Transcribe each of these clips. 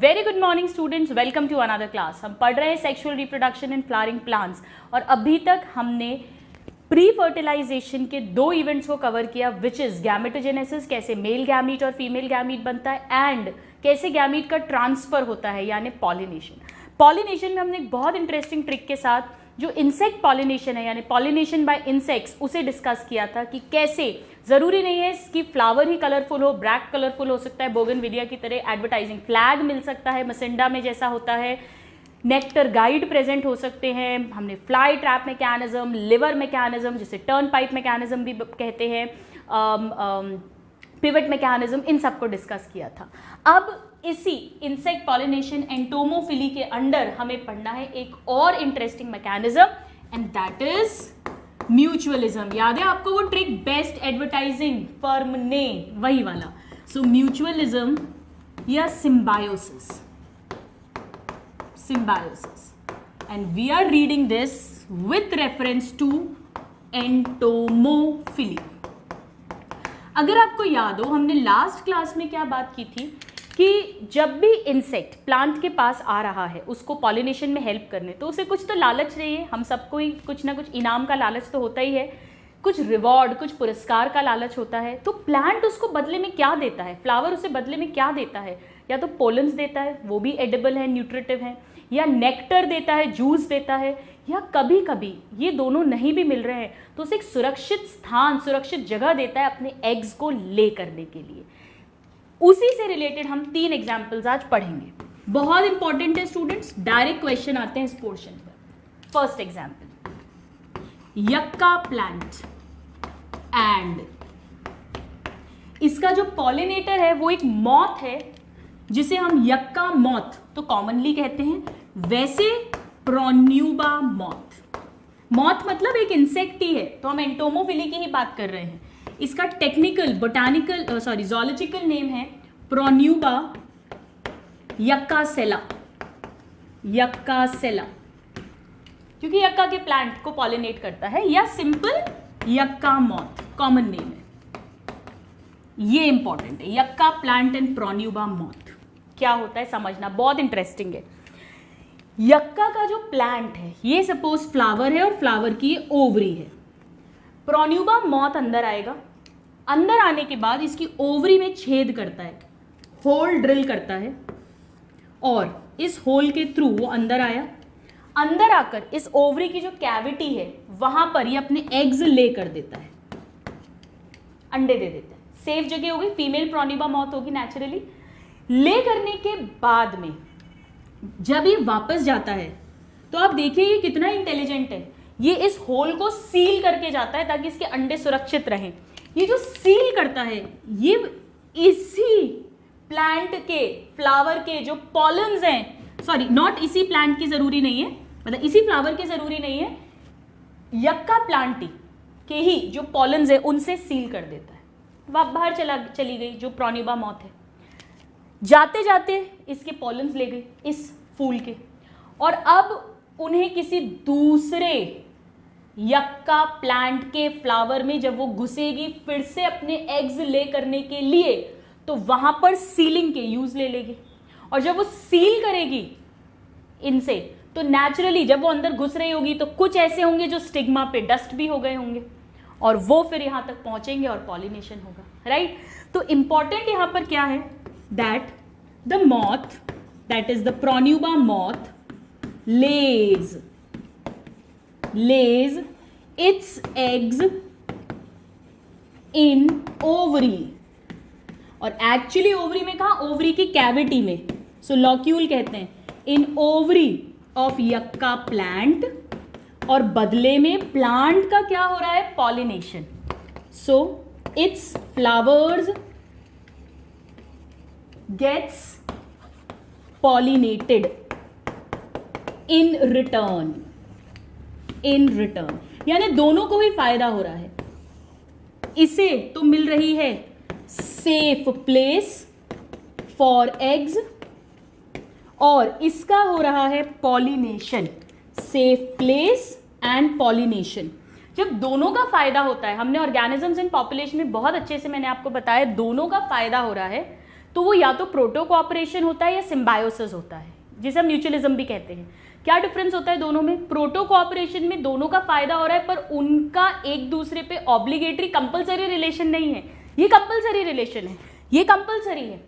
Very good morning students, welcome to another class. हम पढ़ रहे हैं sexual reproduction in flowering plants और अभी तक हमने प्री फर्टिलाइजेशन के दो इवेंट्स को कवर किया, विच इज गैमेटोजेनेसिस, कैसे मेल गैमीट और फीमेल गैमीट बनता है, एंड कैसे गैमीट का ट्रांसफर होता है यानी पॉलिनेशन। पॉलिनेशन में हमने एक बहुत इंटरेस्टिंग ट्रिक के साथ जो इंसेक्ट पॉलिनेशन है यानी पॉलिनेशन बाय इंसेक्ट्स उसे डिस्कस किया था कि कैसे ज़रूरी नहीं है कि फ्लावर ही कलरफुल हो, ब्रैक कलरफुल हो सकता है, बोगनविलिया की तरह एडवर्टाइजिंग फ्लैग मिल सकता है, मसिंडा में जैसा होता है, नेक्टर गाइड प्रेजेंट हो सकते हैं, हमने fly trap mechanism, liver mechanism जिसे टर्न पाइप मैकेनिज्म भी कहते हैं, पिवट मैकेनिज्म, इन सबको डिस्कस किया था। अब इसी इंसेक्ट पॉलिनेशन एंटोमोफिली के अंडर हमें पढ़ना है एक और interesting mechanism and that is mutualism. याद है आपको वो ट्रिक, बेस्ट एडवर्टाइजिंग फर्म ने, वही वाला। सो म्यूचुअलिज्म या symbiosis, and we are reading this with reference to entomophily. अगर आपको याद हो, हमने लास्ट क्लास में क्या बात की थी कि जब भी इंसेक्ट प्लांट के पास आ रहा है उसको पॉलिनेशन में हेल्प करने, तो उसे कुछ तो लालच रही है, हम सबको ही कुछ ना कुछ इनाम का लालच तो होता ही है, कुछ रिवॉर्ड, कुछ पुरस्कार का लालच होता है। तो प्लांट उसको बदले में क्या देता है, फ्लावर उसे बदले में क्या देता है? या तो पोलन्स देता है, वो भी एडिबल है, न्यूट्रिटिव है, या नेक्टर देता है, जूस देता है, या कभी कभी ये दोनों नहीं भी मिल रहे हैं तो उसे एक सुरक्षित स्थान, सुरक्षित जगह देता है अपने एग्स को ले करने के लिए। उसी से रिलेटेड हम 3 एग्जाम्पल्स आज पढ़ेंगे, बहुत इंपॉर्टेंट है स्टूडेंट्स, डायरेक्ट क्वेश्चन आते हैं इस पोर्शन पर। फर्स्ट एग्जाम्पल, यक्का प्लांट एंड इसका जो पॉलिनेटर है वो एक मॉथ है जिसे हम यक्का मॉथ तो कॉमनली कहते हैं, वैसे प्रोन्यूबा मॉथ। मॉथ मतलब एक इंसेक्ट ही है, तो हम एंटोमोफिली की ही बात कर रहे हैं। इसका टेक्निकल ज़ूलॉजिकल नेम है प्रोन्यूबा यक्कासेला, क्योंकि यक्का के प्लांट को पॉलिनेट करता है, या सिंपल यक्का मॉथ कॉमन नेम है। ये इंपॉर्टेंट है, यक्का प्लांट एंड प्रोन्यूबा मॉथ क्या होता है समझना, बहुत इंटरेस्टिंग है। यक्का का जो प्लांट है ये सपोज फ्लावर है और फ्लावर की ये ओवरी है। प्रोन्यूबा मॉथ अंदर आएगा, अंदर आने के बाद इसकी ओवरी में छेद करता है, होल ड्रिल करता है, और इस होल के थ्रू वो अंदर आया, अंदर आकर इस ओवरी की जो कैविटी है वहां पर ये अपने एग्स ले कर देता है, अंडे दे देता है। सेफ जगह होगी, फीमेल प्रोन्यूबा मॉथ होगी नेचुरली। ले करने के बाद में जब ये वापस जाता है तो आप देखिए ये कितना इंटेलिजेंट है, ये इस होल को सील करके जाता है ताकि इसके अंडे सुरक्षित रहें। ये जो सील करता है ये इसी प्लांट के फ्लावर के जो पॉलन्स हैं, सॉरी नॉट इसी प्लांट की जरूरी नहीं है, मतलब इसी फ्लावर की जरूरी नहीं है, यक्का प्लांट के ही जो पॉलन्स है उनसे सील कर देता है। वह बाहर चली गई जो प्रोन्यूबा मॉथ है, जाते जाते इसके पॉलन्स ले गई इस फूल के, और अब उन्हें किसी दूसरे यक्का प्लांट के फ्लावर में जब वो घुसेगी फिर से अपने एग्स ले करने के लिए, तो वहां पर सीलिंग के यूज ले लेगी, और जब वो सील करेगी इनसे तो नेचुरली जब वो अंदर घुस रही होगी तो कुछ ऐसे होंगे जो स्टिग्मा पे डस्ट भी हो गए होंगे, और वो फिर यहां तक पहुंचेंगे और पॉलिनेशन होगा, राइट। तो इंपॉर्टेंट यहां पर क्या है, that the moth, that is the pronuba moth, lays its eggs in ovary, और एक्चुअली ओवरी में कहा, ओवरी की कैविटी में, सो लॉक्यूल कहते हैं, in ovary of yucca plant, और बदले में प्लांट का क्या हो रहा है, pollination. So its flowers gets pollinated in return, यानी दोनों को ही फायदा हो रहा है। इसे तो मिल रही है सेफ प्लेस फॉर एग्स, और इसका हो रहा है pollination, safe place and pollination. जब दोनों का फायदा होता है, हमने ऑर्गेनिजम्स इन पॉपुलेशन में बहुत अच्छे से मैंने आपको बताया, दोनों का फायदा हो रहा है, तो वो या तो प्रोटो कोऑपरेशन होता है या सिम्बायोसिस होता है, जिसे हम म्यूचुअलिज्म भी कहते हैं। क्या डिफरेंस होता है दोनों में? प्रोटो कोऑपरेशन में दोनों का फायदा हो रहा है, पर उनका एक दूसरे पे ऑब्लिगेटरी कंपलसरी रिलेशन नहीं है। ये कंपलसरी रिलेशन है, ये कंपलसरी है।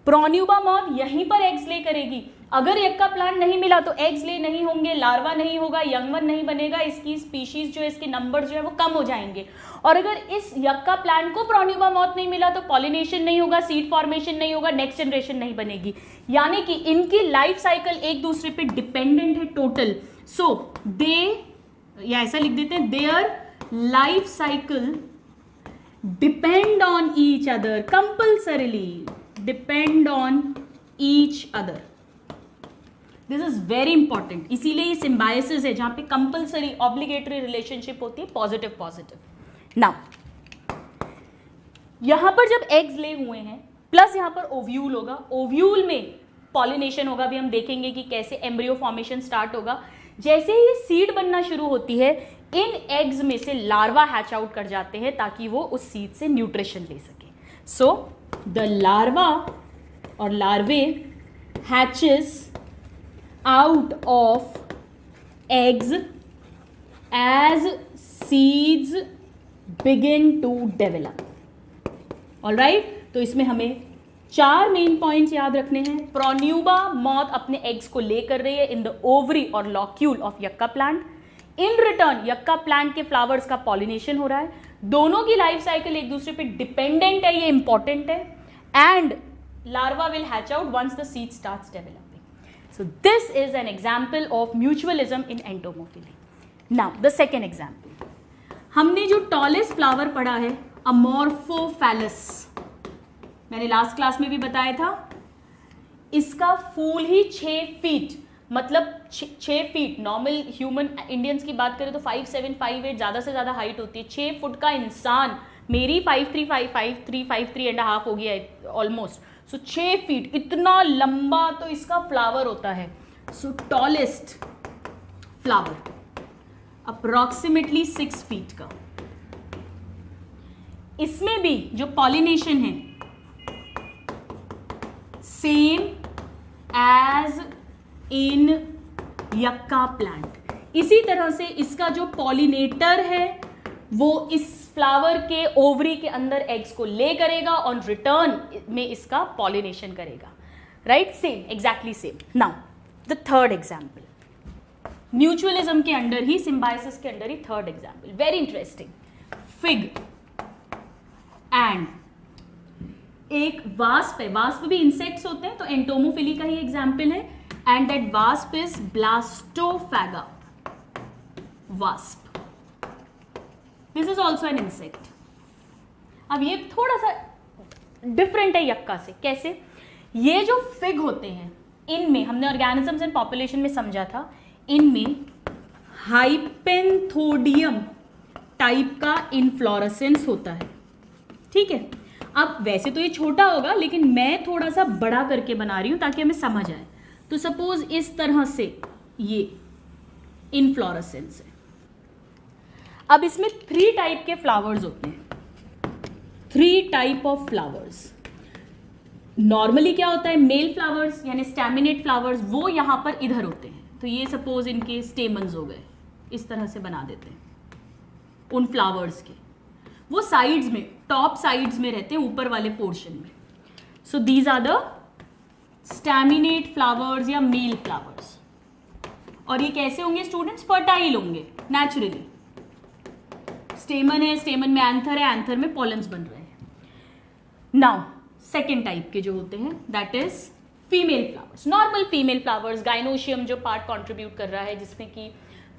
प्रोन्यूबा मॉथ यहीं पर एग्स ले करेगी। अगर यक्का प्लांट नहीं मिला तो एग्स ले नहीं होंगे, लार्वा नहीं होगा, यंग वन नहीं बनेगा, इसकी स्पीशीज जो है, इसके नंबर जो है वो कम हो जाएंगे। और अगर इस यक्का प्लांट को प्रोन्यूबा मॉथ नहीं मिला तो पॉलिनेशन नहीं होगा, सीड फॉर्मेशन नहीं होगा, नेक्स्ट जनरेशन नहीं बनेगी। यानी कि इनकी लाइफ साइकिल एक दूसरे पे डिपेंडेंट है टोटल। सो दे, या ऐसा लिख देते हैं, their life cycle depend on each other, compulsorily depend on each other. This is very important. इसीलिए ये सिम्बायोसिस है जहां पे कंपल्सरी ऑब्लिगेटरी रिलेशनशिप होती है, पॉजिटिव पॉजिटिव। नाउ यहां पर जब एग्स ले हुए हैं प्लस यहां पर ओव्यूल होगा, ओव्यूल में पॉलिनेशन होगा, भी हम देखेंगे कि कैसे एम्ब्रियो फॉर्मेशन स्टार्ट होगा। जैसे ही सीड बनना शुरू होती है, इन एग्स में से लार्वा हैच आउट कर जाते हैं ताकि वो उस सीड से न्यूट्रिशन ले सके। सो द लार्वा और लार्वे hatches out of eggs as seeds begin to develop. All right? तो इसमें हमें 4 मेन पॉइंट्स याद रखने हैं। प्रोन्यूबा मॉथ अपने एग्स को ले कर रही है इन द ओवरी और locule of yucca plant. In return yucca plant के फ्लावर्स का पॉलिनेशन हो रहा है। दोनों की लाइफ साइकिल एक दूसरे पे डिपेंडेंट है, ये इंपॉर्टेंट है। And larva will hatch out once the seed starts developing. So this is an example of mutualism in entomophily. Now the second example, हमने जो tallest flower पढ़ा है Amorphophallus, मैंने लास्ट क्लास में भी बताया था, इसका फूल ही 6 फीट, मतलब 6 फीट। नॉर्मल ह्यूमन इंडियंस की बात करें तो 5'7", 5'8" ज़्यादा से ज़्यादा हाइट होती है। 6 फुट का इंसान, मेरी 5'3", 5'3" हो गया है ऑलमोस्ट। सो 6 फीट, इतना लंबा तो इसका फ्लावर होता है। सो टॉलेस्ट फ्लावर अप्रोक्सीमेटली 6 फीट का। इसमें भी जो पॉलिनेशन है सेम एज इन यक्का प्लांट। इसी तरह से इसका जो पॉलिनेटर है वो इस फ्लावर के ओवरी के अंदर एग्स को ले करेगा और रिटर्न में इसका पॉलिनेशन करेगा। Right? Same, exactly same. Now the third example, mutualism के अंडर ही, सिम्बायोसिस के अंडर ही third example, very interesting. Fig and एक वास्प है, वास्प भी इंसेक्ट्स होते हैं तो एंटोमोफिली का ही एग्जाम्पल है। And that wasp is blastophaga wasp. This is also an insect. अब ये थोड़ा सा डिफरेंट है यक्का से। कैसे? ये जो फिग होते हैं, इनमें हमने ऑर्गेनिजम्स एंड पॉपुलेशन में समझा था, इनमें हाइपेंथोडियम टाइप का इनफ्लोरेसेंस होता है। ठीक है? अब वैसे तो ये छोटा होगा, लेकिन मैं थोड़ा सा बड़ा करके बना रही हूं ताकि हमें समझ आए। तो सपोज इस तरह से ये इनफ्लोरेसेंस है। अब इसमें 3 टाइप के फ्लावर्स होते हैं, 3 टाइप ऑफ फ्लावर्स। नॉर्मली क्या होता है, मेल फ्लावर्स यानी स्टैमिनेट फ्लावर्स, वो यहां पर इधर होते हैं। तो ये सपोज इनके स्टेमन्स हो गए, इस तरह से बना देते हैं उन फ्लावर्स के। वो साइड्स में, टॉप साइड्स में रहते हैं, ऊपर वाले पोर्शन में। So these are the staminate flowers या मेल फ्लावर्स। और ये कैसे होंगे स्टूडेंट्स? फर्टाइल होंगे नेचुरली। स्टेमन है, स्टेमन में एंथर है, एंथर में पॉलन्स बन रहे हैं। नाउ सेकेंड टाइप के जो होते हैं that is female flowers. Normal female flowers, gynoecium जो पार्ट कंट्रीब्यूट कर रहा है, जिसमें कि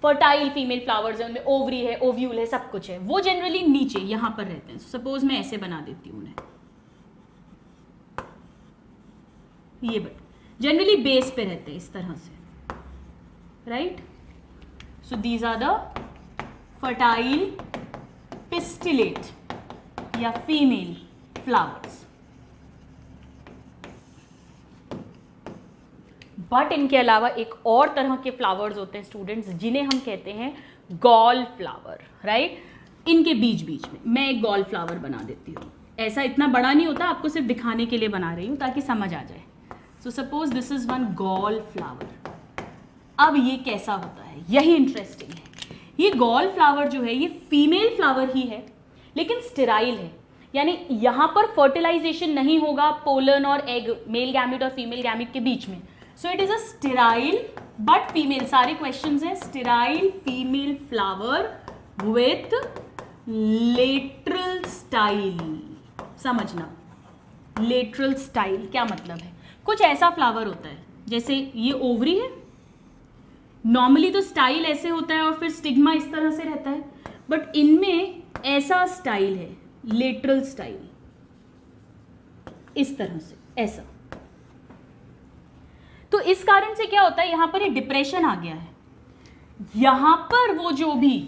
फर्टाइल फीमेल फ्लावर्स है, उनमें ओवरी है, ओव्यूल है, सब कुछ है, वो जनरली नीचे यहां पर रहते हैं। सपोज मैं ऐसे बना देती हूं उन्हें, ये बट जनरली बेस पे रहते हैं इस तरह से। Right? So these are the fertile pistillate या फीमेल फ्लावर्स। बट इनके अलावा एक और तरह के फ्लावर्स होते हैं स्टूडेंट्स, जिन्हें हम कहते हैं गॉल फ्लावर। राइट? इनके बीच बीच में मैं एक गॉल फ्लावर बना देती हूं। ऐसा इतना बड़ा नहीं होता, आपको सिर्फ दिखाने के लिए बना रही हूँ ताकि समझ आ जाए। So suppose this is one gall flower. अब ये कैसा होता है, यही इंटरेस्टिंग है। ये गॉल फ्लावर जो है ये फीमेल फ्लावर ही है लेकिन स्टेराइल है, यानी यहाँ पर फर्टिलाइजेशन नहीं होगा पोलन और एग, मेल गैमेट और फीमेल गैमेट के बीच में। सो it is a sterile but female, सारे क्वेश्चंस हैं sterile female flower with lateral style. समझना लेटरल स्टाइल क्या मतलब है, कुछ ऐसा फ्लावर होता है जैसे ये ओवरी है, नॉर्मली तो स्टाइल ऐसे होता है और फिर स्टिग्मा इस तरह से रहता है, बट इनमें ऐसा स्टाइल है लेटरल स्टाइल, इस तरह से ऐसा। तो इस कारण से क्या होता है, यहां पर ये डिप्रेशन आ गया है, यहां पर वो जो भी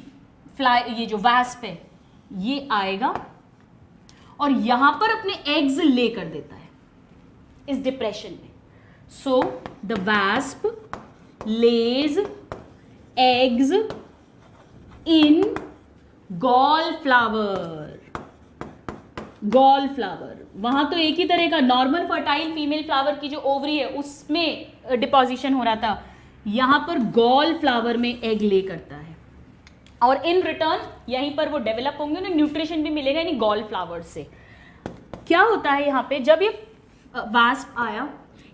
फ्लाई, ये जो वैस्प है ये आएगा और यहां पर अपने एग्स ले कर देता है इस डिप्रेशन में। So the wasp lays eggs in gall flower। Gall flower वहां तो एक ही तरह का नॉर्मल फर्टाइल फीमेल फ्लावर की जो ओवरी है उसमें डिपोजिशन हो रहा था, यहां पर गॉल फ्लावर में एग ले करता है और इन रिटर्न यहीं पर वो डेवलप होंगे, उन्हें न्यूट्रिशन भी मिलेगा यानी गॉल फ्लावर से। क्या होता है यहाँ पे, जब ये वास्प आया,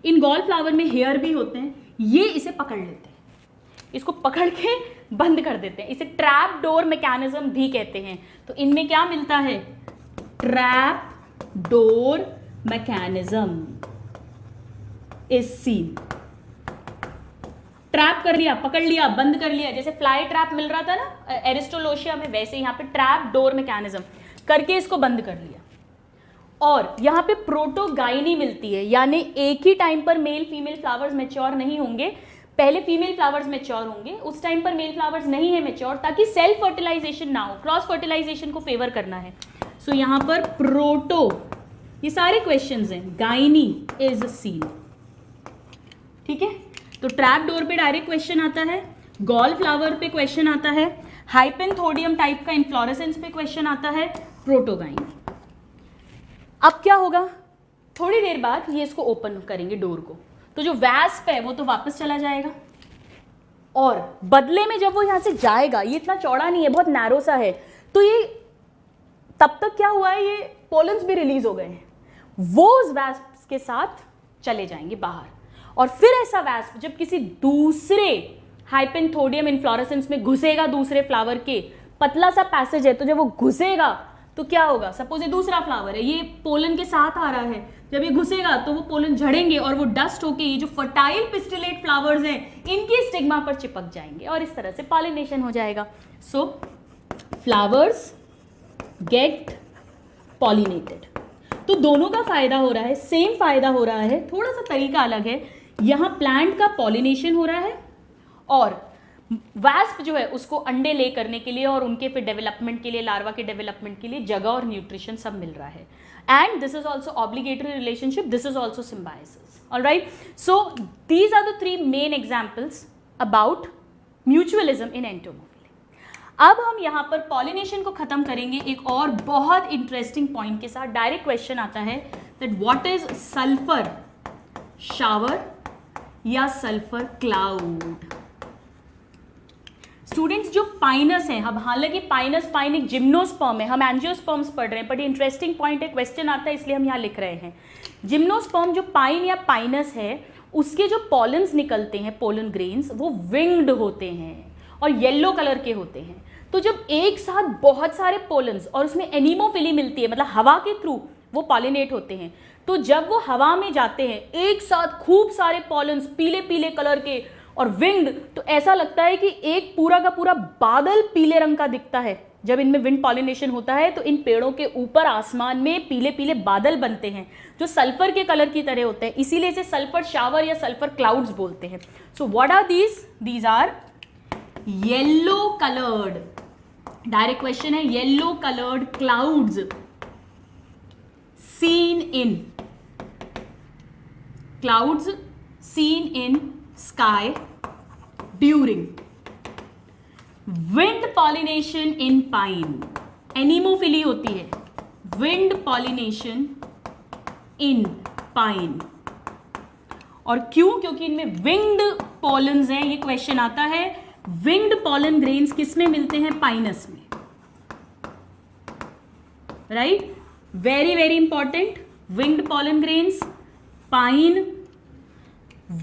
इन गॉल फ्लावर में हेयर भी होते हैं, ये इसे पकड़ लेते हैं, इसको पकड़ के बंद कर देते हैं, इसे ट्रैप डोर मैकेनिज्म भी कहते हैं। तो इनमें क्या मिलता है, trap door mechanism is seen. Trap कर लिया, पकड़ लिया, बंद कर लिया, जैसे फ्लाई ट्रैप मिल रहा था ना एरिस्टोलोशिया में, वैसे यहाँ पे ट्रैप डोर मैकेनिज्म करके इसको बंद कर लिया। और यहाँ पे प्रोटोगाइनी मिलती है, यानी एक ही टाइम पर मेल फीमेल फ्लावर्स मैच्योर नहीं होंगे, पहले फीमेल फ्लावर्स मैच्योर होंगे, उस टाइम पर मेल फ्लावर्स नहीं है मैच्योर, ताकि सेल्फ फर्टिलाइजेशन ना हो, क्रॉस फर्टिलाइजेशन को फेवर करना है। सो यहाँ पर प्रोटो, ये सारे क्वेश्चंस हैं, गाइनी इज सीन। ठीक है, तो ट्रैप डोर पे डायरेक्ट क्वेश्चन आता है, गॉल फ्लावर पे क्वेश्चन आता है, हाइपेंथोडियम टाइप का इन्फ्लोरेसेंस पे क्वेश्चन आता है, प्रोटोगाइनी। अब क्या होगा, थोड़ी देर बाद ये इसको ओपन करेंगे डोर को, तो जो वैस्प है वो तो वापस चला जाएगा और बदले में जब वो यहां से जाएगा, ये इतना चौड़ा नहीं है, बहुत नैरो सा है, तो ये तब तक क्या हुआ है, ये पोलन्स भी रिलीज हो गए हैं, वो उस वैस्प के साथ चले जाएंगे बाहर। और फिर ऐसा वैस्प जब किसी दूसरे हाइपेंथोडियम इन्फ्लोरेसेंस में घुसेगा, दूसरे फ्लावर के, पतला सा पैसेज है, तो जब वो घुसेगा तो क्या होगा, सपोज ये दूसरा फ्लावर है, ये पोलन के साथ आ रहा है, जब ये घुसेगा तो वो पोलन झड़ेंगे और वो डस्ट होके ये जो फर्टाइल पिस्टिलेट फ्लावर्स हैं इनके स्टिग्मा पर चिपक जाएंगे और इस तरह से पॉलिनेशन हो जाएगा। So flowers get pollinated. तो दोनों का फायदा हो रहा है, सेम फायदा हो रहा है, थोड़ा सा तरीका अलग है। यहां प्लांट का पॉलिनेशन हो रहा है और वैस्प जो है उसको अंडे ले करने के लिए और उनके फिर डेवलपमेंट के लिए, लार्वा के डेवलपमेंट के लिए जगह और न्यूट्रिशन सब मिल रहा है। And this is also obligatory relationship, this is also symbiosis. Alright, so these are the three main examples about mutualism in entomophily. अब हम यहाँ पर पॉलिनेशन को खत्म करेंगे एक और बहुत इंटरेस्टिंग पॉइंट के साथ। डायरेक्ट क्वेश्चन आता है that what is sulphur shower या सल्फर क्लाउड। स्टूडेंट्स जो पाइनस है, अब हालांकि पाइनस पाइन एक जिम्नोस्पर्म है, हम एंजियोस्पर्म्स पढ़ रहे हैं, बट इंटरेस्टिंग पॉइंट है, क्वेश्चन आता है इसलिए हम यहाँ लिख रहे हैं। जिम्नोस्पर्म जो पाइन या पाइनस है उसके जो पॉलन्स निकलते हैं, पोलन ग्रेन्स, वो विंग्ड होते हैं और येलो कलर के होते हैं। तो जब एक साथ बहुत सारे पोलन्स और उसमें एनीमोफिली मिलती है, मतलब हवा के थ्रू वो पॉलिनेट होते हैं, तो जब वो हवा में जाते हैं एक साथ खूब सारे पॉलन्स पीले पीले कलर के और विंग्ड, तो ऐसा लगता है कि एक पूरा का पूरा बादल पीले रंग का दिखता है। जब इनमें विंड पॉलिनेशन होता है तो इन पेड़ों के ऊपर आसमान में पीले पीले बादल बनते हैं जो सल्फर के कलर की तरह होते हैं, इसीलिए इसे सल्फर शावर या सल्फर क्लाउड्स बोलते हैं। So what are these? These are yellow coloured, direct question है, yellow coloured clouds seen in sky during wind pollination in pine। Anemophily होती है, विंड पॉलिनेशन इन पाइन। और क्यों? क्योंकि इनमें विंग्ड पॉलन्स हैं। ये क्वेश्चन आता है, विंग्ड पॉलन ग्रेन्स किस में मिलते हैं? पाइनस में, right? Very very important, winged pollen grains, pine,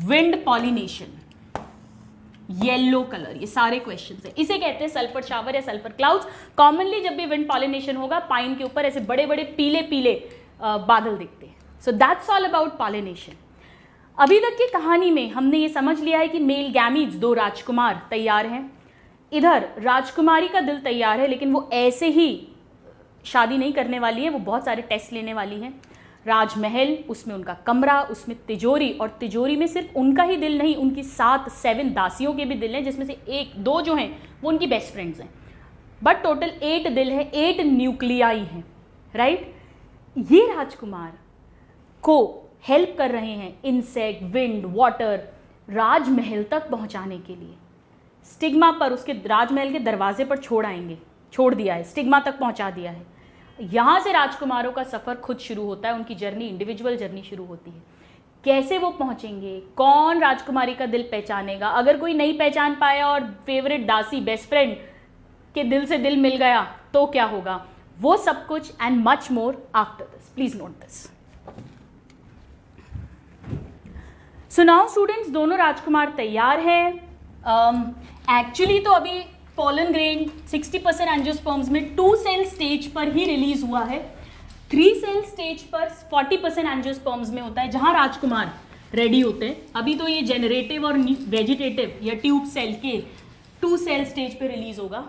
wind pollination, yellow colour, ये सारे क्वेश्चंस हैं। इसे कहते हैं सल्फर शावर या सल्फर क्लाउड्स। कॉमनली जब भी विंड पॉलिनेशन होगा, पाइन के ऊपर ऐसे बड़े बड़े पीले पीले बादल दिखते हैं। So that's all about pollination. अभी तक की कहानी में हमने ये समझ लिया है कि मेल गैमीट्स, 2 राजकुमार तैयार हैं। इधर राजकुमारी का दिल तैयार है, लेकिन वो ऐसे ही शादी नहीं करने वाली है, वो बहुत सारे टेस्ट लेने वाली है। राजमहल, उसमें उनका कमरा, उसमें तिजोरी, और तिजोरी में सिर्फ उनका ही दिल नहीं, उनकी 7 दासियों के भी दिल हैं, जिसमें से 1-2 जो हैं वो उनकी बेस्ट फ्रेंड्स हैं। बट टोटल 8 दिल है, 8 न्यूक्लियाई हैं, राइट? ये राजकुमार को हेल्प कर रहे हैं इंसेक्ट, विंड, वाटर, राजमहल तक पहुंचाने के लिए। स्टिग्मा पर, उसके राजमहल के दरवाजे पर छोड़ दिया है, स्टिग्मा तक पहुंचा दिया है। यहां से राजकुमारों का सफर खुद शुरू होता है, उनकी जर्नी, इंडिविजुअल जर्नी शुरू होती है। कैसे वो पहुंचेंगे? कौन राजकुमारी का दिल पहचानेगा? अगर कोई नहीं पहचान पाया और फेवरेट दासी, बेस्ट फ्रेंड के दिल से दिल मिल गया तो क्या होगा? वो सब कुछ and much more after this. Please note this. So now students, दोनों राजकुमार तैयार हैं। एक्चुअली तो अभी पोलन ग्रेन 60% एंजियोस्पर्म्स में 2 सेल स्टेज पर ही रिलीज हुआ है। 3 सेल स्टेज पर 40% एंजियोस्पर्म्स में होता है, जहां राजकुमार रेडी होते हैं। अभी तो ये जेनरेटिव और वेजिटेटिव या ट्यूब सेल के 2 सेल स्टेज पे रिलीज होगा।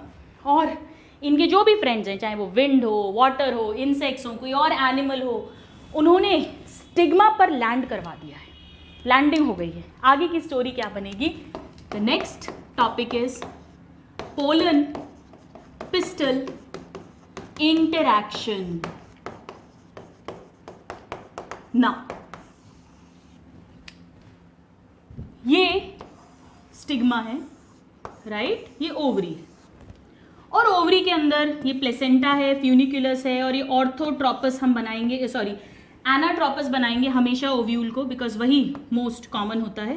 और इनके जो भी फ्रेंड्स हैं, चाहे वो विंड हो, वाटर हो, इंसेक्ट्स हो, कोई और एनिमल हो, उन्होंने स्टिग्मा पर लैंड करवा दिया है, लैंडिंग हो गई है। आगे की स्टोरी क्या बनेगी? The next topic is pollen pistol interaction. ना, ये स्टिग्मा है, राइट? ये ओवरी है, और ओवरी के अंदर ये प्लेसेंटा है, फ्यूनिकुलस है, और ये ऑर्थोट्रोपस हम बनाएंगे, एनाट्रोपस बनाएंगे हमेशा ओव्यूल को, बिकॉज वही मोस्ट कॉमन होता है,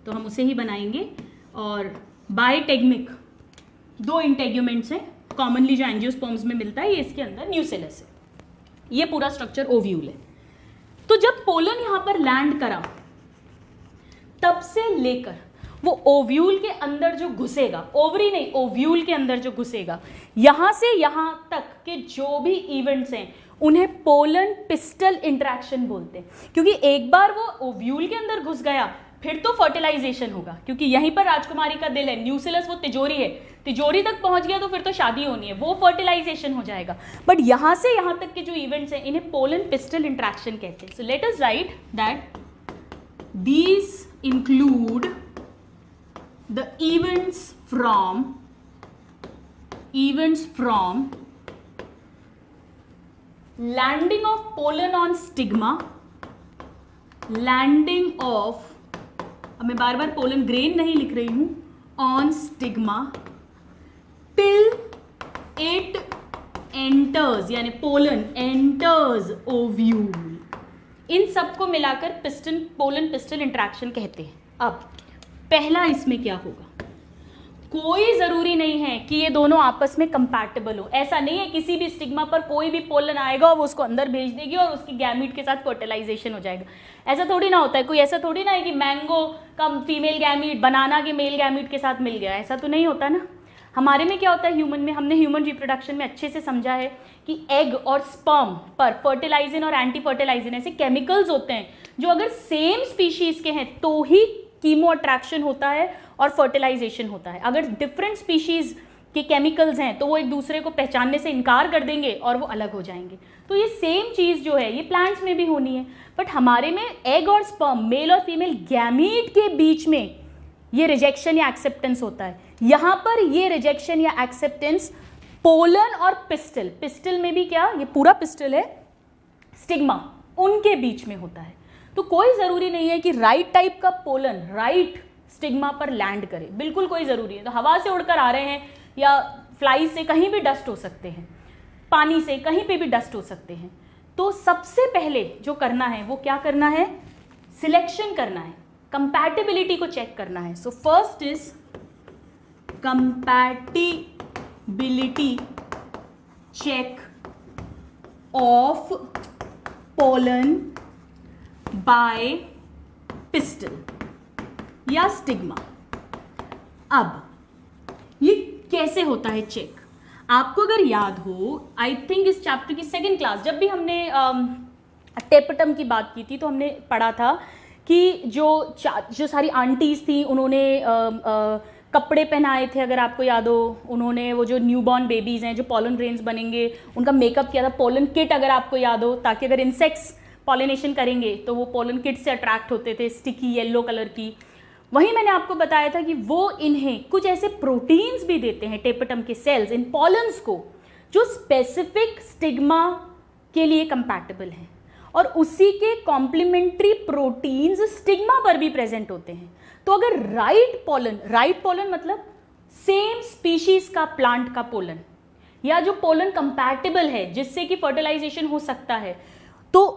तो हम उसे ही बनाएंगे। और बायटेगमिक 2 इंटेग्यूमेंट्स हैं, कॉमनली जो एंजियोस्पर्म्स में मिलता है, ये इसके अंदर न्यूसेलस है। ये पूरा स्ट्रक्चर ओव्यूल है। तो जब पोलन यहां पर लैंड करा, तब से लेकर वो ओव्यूल के अंदर जो घुसेगा, ओवरी नहीं, ओव्यूल के अंदर जो घुसेगा, यहां से यहां तक के जो भी इवेंट्स हैं, उन्हें पोलन पिस्टल इंटरेक्शन बोलते हैं। क्योंकि एक बार वो ओव्यूल के अंदर घुस गया, फिर तो फर्टिलाइजेशन होगा, क्योंकि यहीं पर राजकुमारी का दिल है। न्यूसेलस वो तिजोरी है, तिजोरी तक पहुंच गया तो फिर तो शादी होनी है, वो फर्टिलाइजेशन हो जाएगा। बट यहां से यहां तक के जो इवेंट्स हैं, इन्हें पोलन पिस्टल इंटरेक्शन कहते हैं। सो let us right that these include the events from landing of pollen on stigma, landing of, अब मैं बार बार पोलन ग्रेन नहीं लिख रही हूं, on stigma till it enters, यानी पोलन enters ovule। इन सबको मिलाकर पोलन पिस्टल इंटरेक्शन कहते हैं। अब पहला इसमें क्या होगा? कोई जरूरी नहीं है कि ये दोनों आपस में कंपैटिबल हो। ऐसा नहीं है किसी भी स्टिग्मा पर कोई भी पोलन आएगा और वो उसको अंदर भेज देगी और उसकी गैमीट के साथ फर्टिलाइजेशन हो जाएगा। ऐसा थोड़ी ना होता है। कोई ऐसा थोड़ी ना है कि मैंगो का फीमेल गैमीट बनाना के मेल गैमीट के साथ मिल गया, ऐसा तो नहीं होता ना। हमारे में क्या होता है, ह्यूमन में, हमने ह्यूमन रिप्रोडक्शन में अच्छे से समझा है कि एग और स्पर्म पर फर्टिलाइजिन और एंटी फर्टिलाइजिन ऐसे केमिकल्स होते हैं जो अगर सेम स्पीशीज के हैं तो ही कीमो अट्रैक्शन होता है और फर्टिलाइजेशन होता है। अगर डिफरेंट स्पीशीज के केमिकल्स हैं तो वो एक दूसरे को पहचानने से इनकार कर देंगे और वो अलग हो जाएंगे। तो ये सेम चीज़ जो है ये प्लांट्स में भी होनी है, बट हमारे में एग और स्पर्म, मेल और फीमेल गैमीट के बीच में ये रिजेक्शन या एक्सेप्टेंस होता है। यहाँ पर ये रिजेक्शन या एक्सेप्टेंस पोलन और पिस्टल, पिस्टल में भी क्या, ये पूरा पिस्टल है, स्टिग्मा, उनके बीच में होता है। तो कोई ज़रूरी नहीं है कि राइट टाइप का पोलन राइट स्टिग्मा पर लैंड करे, बिल्कुल कोई ज़रूरी है। तो हवा से उड़कर आ रहे हैं या फ्लाई से कहीं भी डस्ट हो सकते हैं। पानी से, कहीं पे भी डस्ट हो सकते हैं। तो सबसे पहले जो करना है वो क्या करना है, सिलेक्शन करना है, कंपैटिबिलिटी को चेक करना है। So first is compatibility check of pollen by pistil या स्टिग्मा। अब ये कैसे होता है चेक, आपको अगर याद हो, आई थिंक इस चैप्टर की सेकंड क्लास जब भी हमने टेपटम की बात की थी तो हमने पढ़ा था कि जो सारी आंटीज थी उन्होंने कपड़े पहनाए थे, अगर आपको याद हो, उन्होंने वो जो न्यूबॉर्न बेबीज़ हैं जो पॉलन ग्रेन्स बनेंगे उनका मेकअप किया था, पोलन किट अगर आपको याद हो, ताकि अगर इंसेक्ट्स पॉलिनेशन करेंगे तो वो पोलन किट से अट्रैक्ट होते थे, स्टिकी येलो कलर की। वहीं मैंने आपको बताया था कि वो इन्हें कुछ ऐसे प्रोटीन्स भी देते हैं, टेपटम के सेल्स इन पॉलन्स को, जो स्पेसिफिक स्टिग्मा के लिए कंपैटिबल हैं, और उसी के कॉम्प्लीमेंट्री प्रोटीन्स स्टिग्मा पर भी प्रेजेंट होते हैं। तो अगर राइट पोलन मतलब सेम स्पीशीज का प्लांट का पोलन, या जो पोलन कंपैटिबल है जिससे कि फर्टिलाइजेशन हो सकता है, तो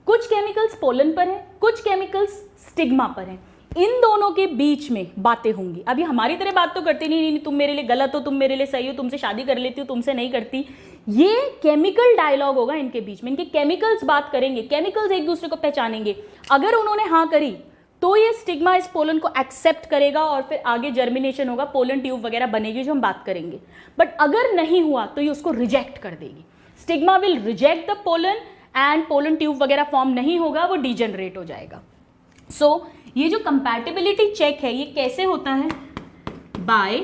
कुछ केमिकल्स पोलन पर हैं, कुछ केमिकल्स स्टिग्मा पर हैं, इन दोनों के बीच में बातें होंगी। अभी हमारी तरह बात तो करते नहीं, तुम मेरे लिए गलत हो, तुम मेरे लिए सही हो, तुमसे शादी कर लेती हो, तुमसे नहीं करती। ये केमिकल डायलॉग होगा इनके बीच में, इनके केमिकल्स बात करेंगे, केमिकल्स एक दूसरे को पहचानेंगे। अगर उन्होंने हाँ करी तो ये स्टिग्मा इस पोलन को एक्सेप्ट करेगा और फिर आगे जर्मिनेशन होगा, पोलन ट्यूब वगैरह बनेगी जो हम बात करेंगे। बट अगर नहीं हुआ तो ये उसको रिजेक्ट कर देगी। Stigma will reject the pollen and pollen tube वगैरह फॉर्म नहीं होगा, वो डिजेनरेट हो जाएगा। सो ये जो कंपैटिबिलिटी चेक है ये कैसे होता है, by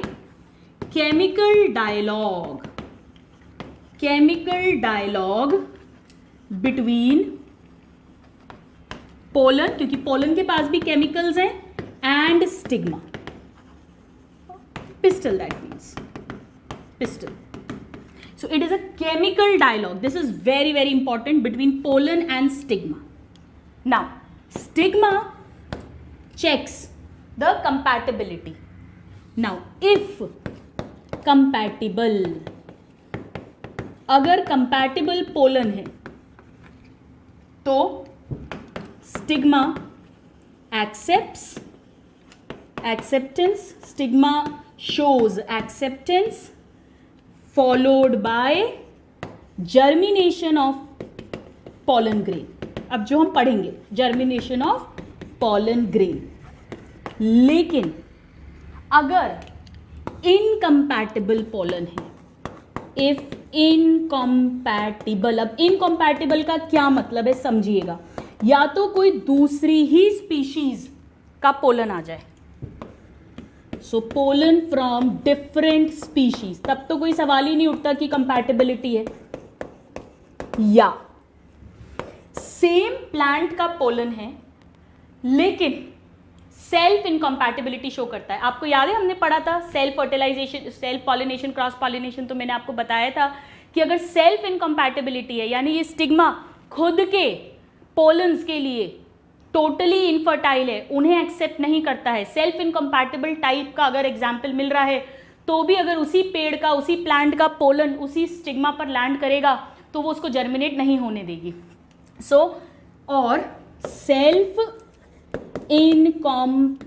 chemical dialogue between pollen, क्योंकि पोलन के पास भी केमिकल्स हैं, and stigma, pistil, that means pistil. So it is a chemical dialogue. This is very, very important between pollen and stigma. Now, stigma checks the compatibility. Now, if compatible, अगर compatible pollen है तो stigma acceptance, stigma shows acceptance followed by germination of pollen grain. अब जो हम पढ़ेंगे germination of pollen grain. लेकिन अगर incompatible pollen है, if incompatible, अब incompatible का क्या मतलब है समझिएगा, या तो कोई दूसरी ही स्पीशीज का पोलन आ जाए, so pollen from different species, तब तो कोई सवाल ही नहीं उठता कि कंपैटिबिलिटी है, या सेम प्लांट का पोलन है लेकिन सेल्फ इनकम्पैटिबिलिटी शो करता है। आपको याद है हमने पढ़ा था self fertilisation, self pollination, cross pollination, तो मैंने आपको बताया था कि अगर सेल्फ इनकम्पैटिबिलिटी है, यानी ये स्टिग्मा खुद के पोलन्स के लिए टोटली इनफर्टाइल है, उन्हें एक्सेप्ट नहीं करता है, सेल्फ इनकम्पैटिबल टाइप का अगर एग्जाम्पल मिल रहा है तो भी अगर उसी पेड़ का, उसी प्लांट का पोलन उसी स्टिग्मा पर लैंड करेगा तो वो उसको जर्मिनेट नहीं होने देगी। सो और self incompatibility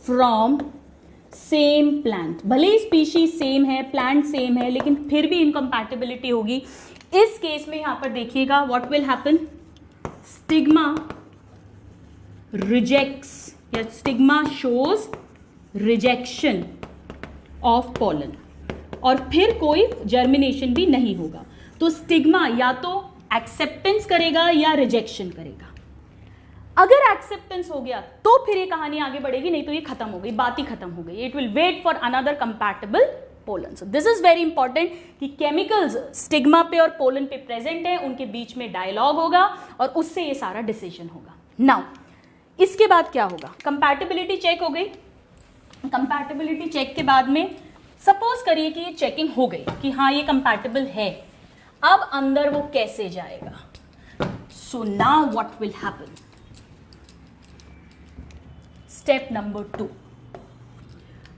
from same plant, भले ही स्पीशीज सेम है, प्लांट सेम है, लेकिन फिर भी इनकम्पैटिबिलिटी होगी। इस केस में यहां पर देखिएगा what will happen, stigma rejects या stigma shows rejection of pollen, और फिर कोई जर्मिनेशन भी नहीं होगा। तो स्टिग्मा या तो एक्सेप्टेंस करेगा या रिजेक्शन करेगा। अगर एक्सेप्टेंस हो गया तो फिर ये कहानी आगे बढ़ेगी, नहीं तो ये खत्म हो गई, बात ही खत्म हो गई। It will wait for another compatible pollen. So this is very important कि केमिकल्स स्टिग्मा पे और पोलन पे प्रेजेंट है, उनके बीच में डायलॉग होगा और उससे ये सारा डिसीजन होगा। नाउ इसके बाद क्या होगा, कंपैटिबिलिटी चेक हो गई। कंपैटिबिलिटी चेक के बाद में सपोज करिए कि ये चेकिंग हो गई कि हाँ ये कंपैटिबल है, अब अंदर वो कैसे जाएगा। सो now what will happen, step number 2,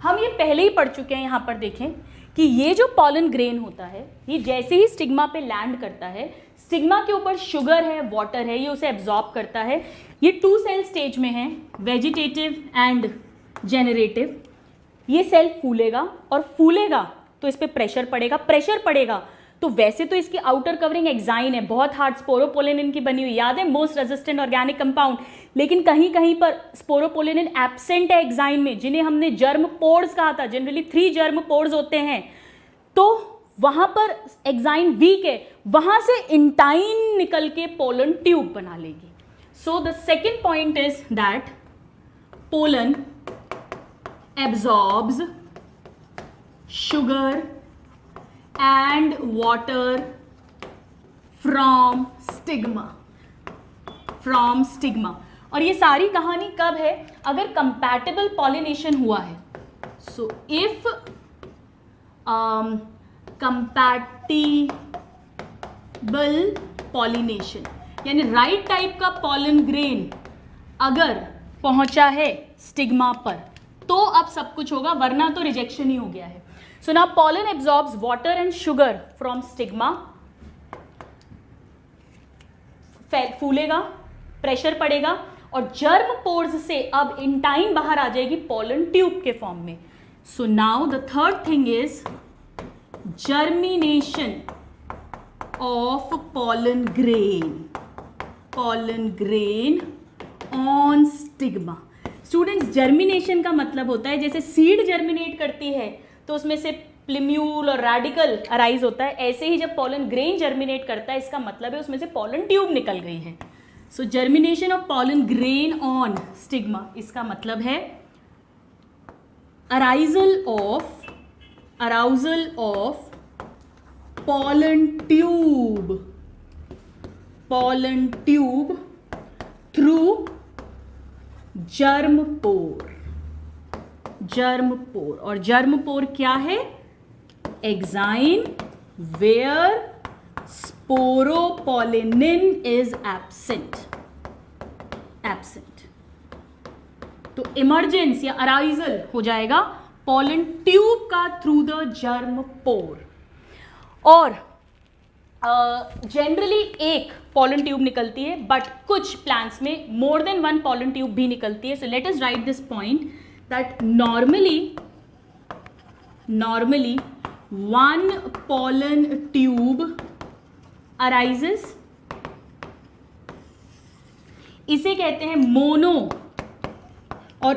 हम ये पहले ही पढ़ चुके हैं, यहाँ पर देखें कि ये जो पॉलन ग्रेन होता है ये जैसे ही स्टिग्मा पे लैंड करता है, स्टिग्मा के ऊपर शुगर है, वाटर है, ये उसे एब्जॉर्ब करता है। ये 2 सेल स्टेज में है, वेजिटेटिव एंड जेनरेटिव। ये सेल फूलेगा और फूलेगा तो इस पर प्रेशर पड़ेगा, प्रेशर पड़ेगा तो वैसे तो इसकी आउटर कवरिंग एक्साइन है, बहुत हार्ड स्पोरोपोलिनिन की बनी हुई, याद है, मोस्ट रेजिस्टेंट ऑर्गेनिक कंपाउंड, लेकिन कहीं कहीं पर स्पोरोपोलिनिन एब्सेंट है एक्साइन में, जिन्हें हमने जर्म पोर्स कहा था। जनरली 3 जर्म पोर्स होते हैं, तो वहां पर एक्साइन वीक है, वहां से इंटाइन निकल के पोलन ट्यूब बना लेगी। So the second point is that pollen absorbs sugar and water from stigma। और ये सारी कहानी कब है? अगर compatible pollination हुआ है। So if compatible pollination यानी राइट टाइप का pollen grain अगर पहुंचा है स्टिग्मा पर तो अब सब कुछ होगा, वरना तो रिजेक्शन ही हो गया है। So now pollen absorbs water and sugar from stigma, फूलेगा, प्रेशर पड़ेगा और जर्म पोर्स से अब इंटाइन बाहर आ जाएगी पोलन ट्यूब के फॉर्म में। So now the third thing is germination of pollen grain on stigma. Students, germination का मतलब होता है जैसे सीड जर्मिनेट करती है तो उसमें से प्लिम्यूल और रेडिकल अराइज होता है, ऐसे ही जब पोलन ग्रेन जर्मिनेट करता है इसका मतलब है उसमें से पोलन ट्यूब निकल गई है। So germination of pollen grain on stigma, इसका मतलब है arousal of pollen tube through germ pore. और जर्म पोर क्या है? Exine where sporopollenin is absent. तो इमर्जेंस या अराइजल हो जाएगा पोलन ट्यूब का थ्रू द जर्म पोर। और जनरली एक पोलन ट्यूब निकलती है, बट कुछ प्लांट्स में मोर देन 1 पोलन ट्यूब भी निकलती है। So let us write this point that normally 1 pollen tube arises, इसे कहते हैं मोनो। और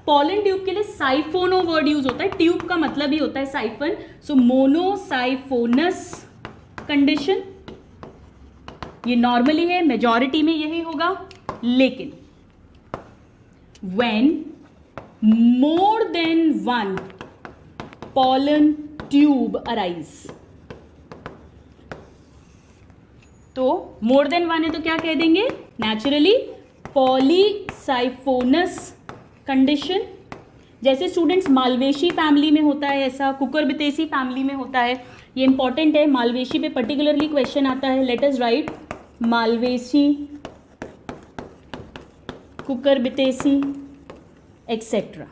पोलन ट्यूब के लिए साइफोनो वर्ड यूज होता है, ट्यूब का मतलब ही होता है साइफन। सो मोनोसाइफोनस कंडीशन ये नॉर्मली है, मेजॉरिटी में यही होगा। लेकिन when more than 1 pollen tube arise, तो more than 1 है तो क्या कह देंगे? Naturally polysiphonous condition. जैसे स्टूडेंट्स मालवेशी फैमिली में होता है ऐसा, कुकुरबिटेसी फैमिली में होता है, ये इंपॉर्टेंट है, मालवेशी पे पर्टिकुलरली क्वेश्चन आता है। Let us write Malvaceae, Cucurbitaceae etcetera.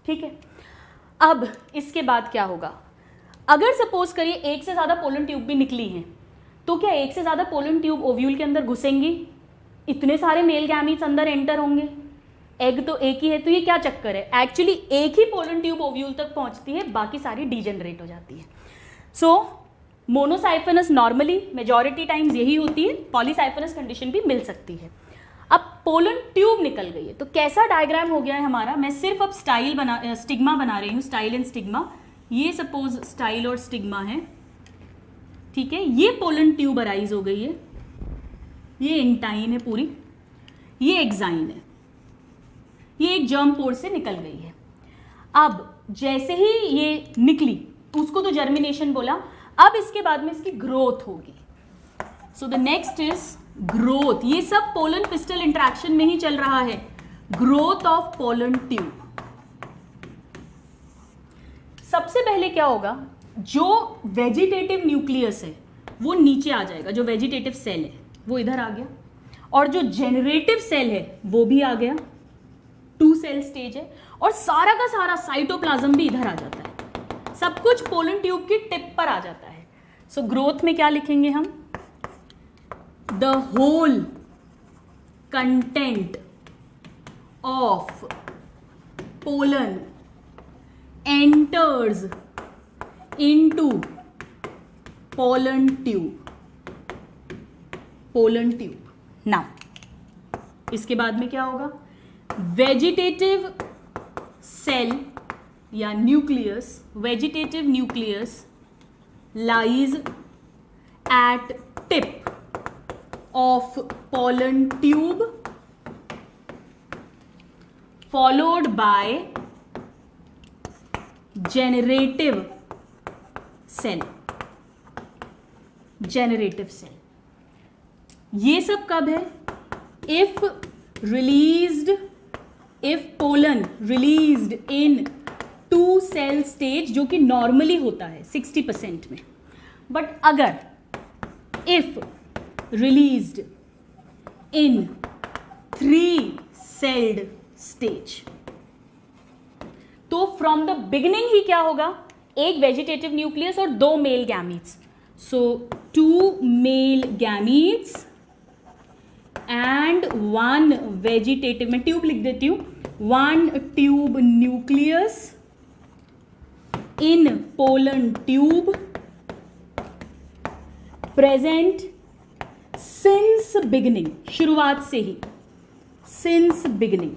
ठीक है, अब इसके बाद क्या होगा? अगर सपोज करिए एक से ज़्यादा पोलन ट्यूब भी निकली हैं, तो क्या एक से ज़्यादा पोलन ट्यूब ओव्यूल के अंदर घुसेंगी? इतने सारे मेल गैमीट्स अंदर एंटर होंगे, एग तो एक ही है, तो ये क्या चक्कर है? एक्चुअली एक ही पोलन ट्यूब ओव्यूल तक पहुंचती है, बाकी सारी डीजेनरेट हो जाती है। सो मोनोसाइफनस नॉर्मली मेजॉरिटी टाइम्स यही होती है, पॉलीसाइफनस कंडीशन भी मिल सकती है। अब पोलन ट्यूब निकल गई है तो कैसा डायग्राम हो गया है हमारा? मैं सिर्फ अब स्टिग्मा बना रही हूँ, स्टाइल एंड स्टिग्मा। ये सपोज स्टाइल और स्टिग्मा है, ठीक है, ये पोलन ट्यूब अराइज हो गई है, ये इंटाइन है पूरी, ये एक्साइन है, ये एक जर्म पोर से निकल गई है। अब जैसे ही ये निकली उसको तो जर्मिनेशन बोला, अब इसके बाद में इसकी ग्रोथ होगी। So the next is growth. ये सब पोलन पिस्टल इंटरेक्शन में ही चल रहा है, ग्रोथ ऑफ पोलन ट्यूब। सबसे पहले क्या होगा? जो वेजिटेटिव न्यूक्लियस है वो नीचे आ जाएगा, जो वेजिटेटिव सेल है वो इधर आ गया, और जो जेनरेटिव सेल है वो भी आ गया। 2 सेल स्टेज है और सारा का सारा साइटोप्लाज्म भी इधर आ जाता है, सब कुछ पोलन ट्यूब की टिप पर आ जाता है। सो ग्रोथ में क्या लिखेंगे हम? The whole content of pollen enters into pollen tube. Pollen tube. Now इसके बाद में क्या होगा? वेजिटेटिव सेल या nucleus, vegetative nucleus lies at tip of pollen tube followed by generative cell। generative cell ये सब कब है? if pollen released in 2 cell stage, जो कि नॉर्मली होता है 60% में, बट अगर if released in 3 celled stage, तो फ्रॉम द बिगिनिंग ही क्या होगा? एक वेजिटेटिव न्यूक्लियस और 2 male gametes. So 2 male gametes and 1 vegetative, मैं ट्यूब लिख देती हूं, 1 tube nucleus in pollen tube present since beginning, शुरुआत से ही, सिंस बिगिनिंग।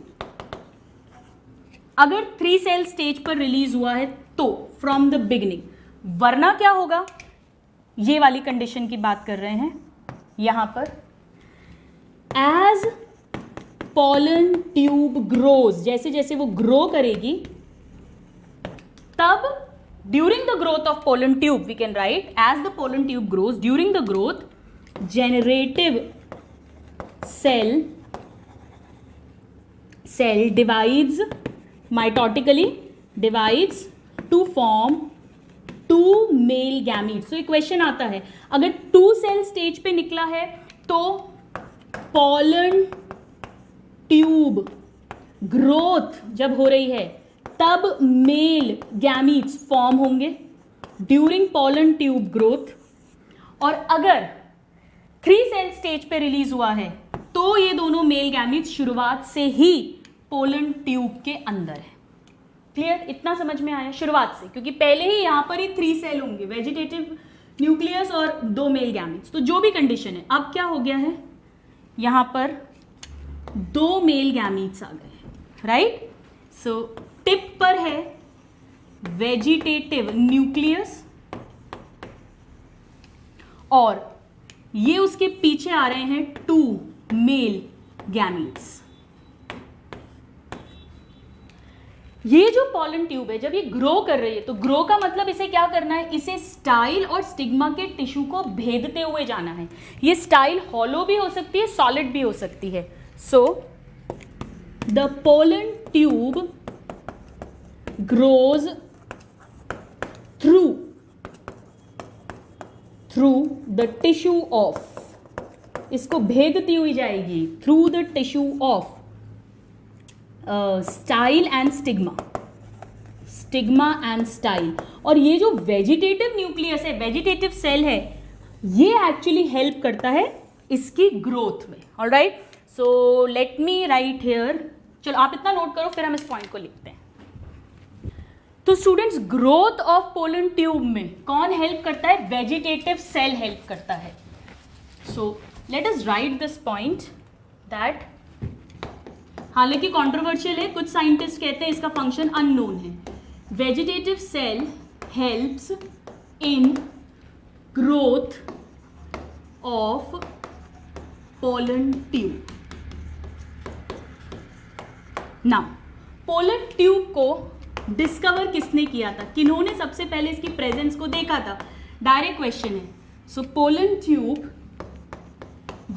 अगर 3 सेल स्टेज पर रिलीज हुआ है तो फ्रॉम द बिगिनिंग, वरना क्या होगा? ये वाली कंडीशन की बात कर रहे हैं यहां पर, एज पोलन ट्यूब ग्रोज, जैसे जैसे वो ग्रो करेगी तब during the growth of pollen tube we can write as the pollen tube grows, during the growth generative cell divides mitotically, divides to form 2 male gametes। तो एक question आता है, अगर 2 सेल स्टेज पे निकला है तो पोलन ट्यूब ग्रोथ जब हो रही है तब मेल गैमीट्स फॉर्म होंगे ड्यूरिंग पोलन ट्यूब ग्रोथ, और अगर 3 सेल स्टेज पे रिलीज हुआ है तो ये दोनों मेल गैमीट्स शुरुआत से ही पोलन ट्यूब के अंदर है। क्लियर? इतना समझ में आया? शुरुआत से, क्योंकि पहले ही यहां पर ही 3 सेल होंगे, वेजिटेटिव न्यूक्लियस और 2 मेल गैमीट्स, तो जो भी कंडीशन है। अब क्या हो गया है? यहां पर 2 मेल गैमीट्स आ गए हैं, राइट? सो टिप पर है वेजिटेटिव न्यूक्लियस और ये उसके पीछे आ रहे हैं 2 मेल गैमीट्स। ये जो पोलन ट्यूब है जब ये ग्रो कर रही है, तो ग्रो का मतलब इसे क्या करना है? इसे स्टाइल और स्टिग्मा के टिश्यू को भेदते हुए जाना है। ये स्टाइल हॉलो भी हो सकती है, सॉलिड भी हो सकती है। So the pollen tube grows through the tissue of, इसको भेदती हुई जाएगी through the tissue of style and stigma and style. और ये जो वेजिटेटिव न्यूक्लियस है, वेजिटेटिव सेल है, ये एक्चुअली हेल्प करता है इसकी ग्रोथ में। Alright, so let me right here, चलो आप इतना नोट करो फिर हम इस पॉइंट को लिखते हैं। तो students, growth of pollen tube में कौन हेल्प करता है? वेजिटेटिव सेल हेल्प करता है। So let us write this point that, हालांकि कंट्रोवर्शियल है, कुछ साइंटिस्ट कहते हैं इसका फंक्शन अननोन है। Vegetative cell helps in growth of pollen tube. Now pollen tube को डिस्कवर किसने किया था? किन्होंने सबसे पहले इसकी प्रेजेंस को देखा था? डायरेक्ट क्वेश्चन है। सो पोलन ट्यूब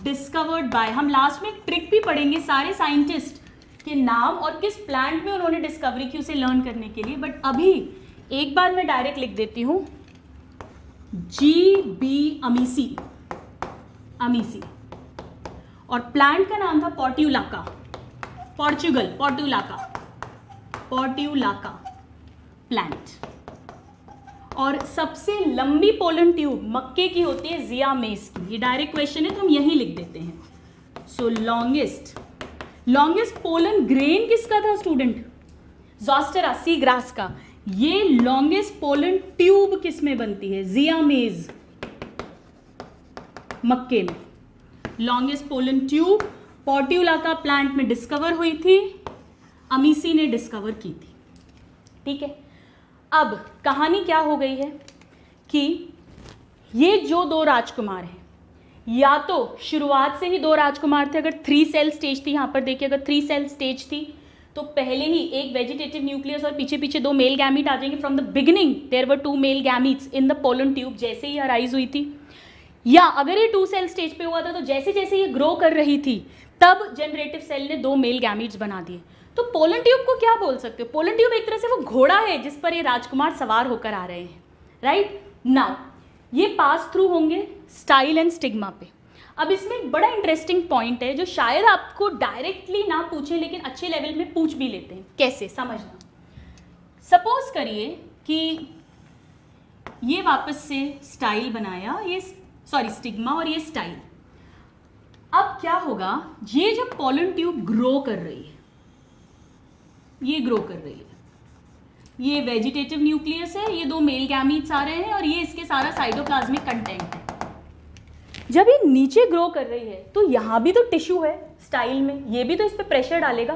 डिस्कवर्ड बाय, हम लास्ट में ट्रिक भी पढ़ेंगे सारे साइंटिस्ट के नाम और किस प्लांट में उन्होंने डिस्कवरी की उसे लर्न करने के लिए, बट अभी एक बार मैं डायरेक्ट लिख देती हूं, GB अमीसी, और प्लांट का नाम था पोर्टुलाका, पोर्टुगाल, पोर्टुलाका। पोर्ट्यूलाका प्लांट। और सबसे लंबी पोलन ट्यूब मक्के की होती है जिया मेज की। ये डायरेक्ट क्वेश्चन है तो हम यही लिख देते हैं। सो लॉन्गेस्ट पोलन ग्रेन किसका था स्टूडेंट? ज़ोस्टेरा, सी ग्रास का। ये लॉन्गेस्ट पोलन ट्यूब किस में बनती है? जिया मेज, मक्के में। लॉन्गेस्ट पोलन ट्यूब पोर्ट्यूलाका प्लांट में डिस्कवर हुई थी, अमीसी ने डिस्कवर की थी। ठीक है, अब कहानी क्या हो गई है कि ये जो दो राजकुमार हैं, या तो शुरुआत से ही दो राजकुमार थे, अगर 3 सेल स्टेज थी, यहां पर देखिए अगर 3 सेल स्टेज थी तो पहले ही एक वेजिटेटिव न्यूक्लियस और पीछे पीछे 2 मेल गैमीट आ जाएंगे। From the beginning there were 2 male gametes in the pollen tube, जैसे ही अराइज हुई थी। या अगर ये 2 सेल स्टेज पे हुआ था तो जैसे जैसे ये ग्रो कर रही थी तब जनरेटिव सेल ने 2 मेल गैमीट्स बना दिए। तो पोलन ट्यूब को क्या बोल सकते हो? पोलन ट्यूब एक तरह से वो घोड़ा है जिस पर ये राजकुमार सवार होकर आ रहे हैं। राइट नाउ ये पास थ्रू होंगे स्टाइल एंड स्टिग्मा पे। अब इसमें एक बड़ा इंटरेस्टिंग पॉइंट है जो शायद आपको डायरेक्टली ना पूछे लेकिन अच्छे लेवल में पूछ भी लेते हैं। कैसे समझना? सपोज करिए कि ये वापस से स्टाइल बनाया, ये सॉरी स्टिग्मा और ये स्टाइल। अब क्या होगा, ये जब पोलन ट्यूब ग्रो कर रही है, ये ग्रो कर रही है, ये वेजिटेटिव न्यूक्लियस है, ये 2 मेल गैमीट्स आ रहे हैं और ये इसके सारा साइटोप्लाज्मिक कंटेंट है। जब ये नीचे ग्रो कर रही है तो यहाँ भी तो टिश्यू है स्टाइल में, ये भी तो इस पे प्रेशर डालेगा।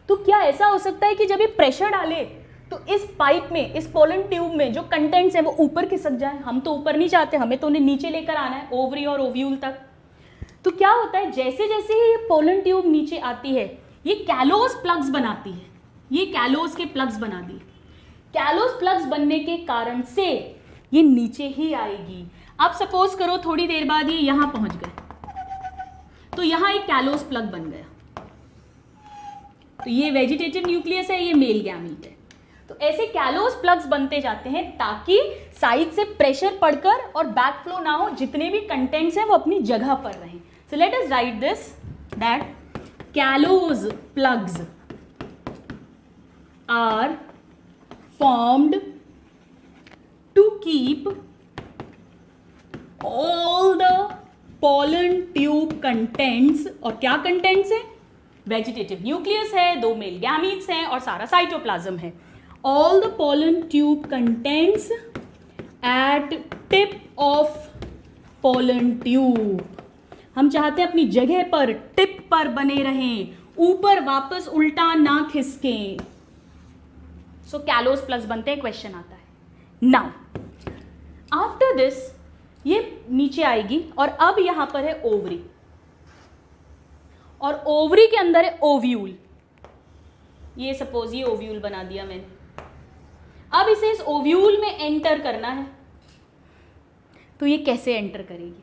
तो क्या ऐसा हो सकता है कि जब ये प्रेशर डाले तो इस पाइप में, इस पोलन ट्यूब में जो कंटेंट्स हैं वो ऊपर खिसक जाए? हम तो ऊपर नहीं चाहते, हमें तो उन्हें नीचे लेकर आना है, ओवरी और ओव्यूल तक। तो क्या होता है, जैसे जैसे ये पोलन ट्यूब नीचे आती है ये कैलोस प्लग्स बनाती है, ये कैलोस के प्लग्स बना दी। कैलोस प्लग्स बनने के कारण से ये नीचे ही आएगी। अब सपोज करो थोड़ी देर बाद ये यहां पहुंच गए तो यहां एक कैलोस प्लग बन गया। तो ये वेजिटेटिव न्यूक्लियस है, ये मेल गैमीट है। तो ऐसे कैलोस प्लग्स बनते जाते हैं ताकि साइड से प्रेशर पड़कर और बैक फ्लो ना हो, जितने भी कंटेंट्स हैं वो अपनी जगह पर रहें। सो let us write this that callus plugs are formed to keep all the pollen tube contents, और क्या contents है? वेजिटेटिव न्यूक्लियस है, 2 मेल गैमीट्स हैं और सारा साइटोप्लाज्म है। All the pollen tube contents at tip of pollen tube. हम चाहते हैं अपनी जगह पर, टिप पर बने रहें, ऊपर वापस उल्टा ना खिसकें। सो कैलोस प्लग्स बनते हैं। क्वेश्चन आता है नाउ आफ्टर दिस ये नीचे आएगी और अब यहां पर है ओवरी, और ओवरी के अंदर है ओव्यूल। ये सपोज ये ओव्यूल बना दिया मैंने। अब इसे इस ओव्यूल में एंटर करना है, तो ये कैसे एंटर करेगी?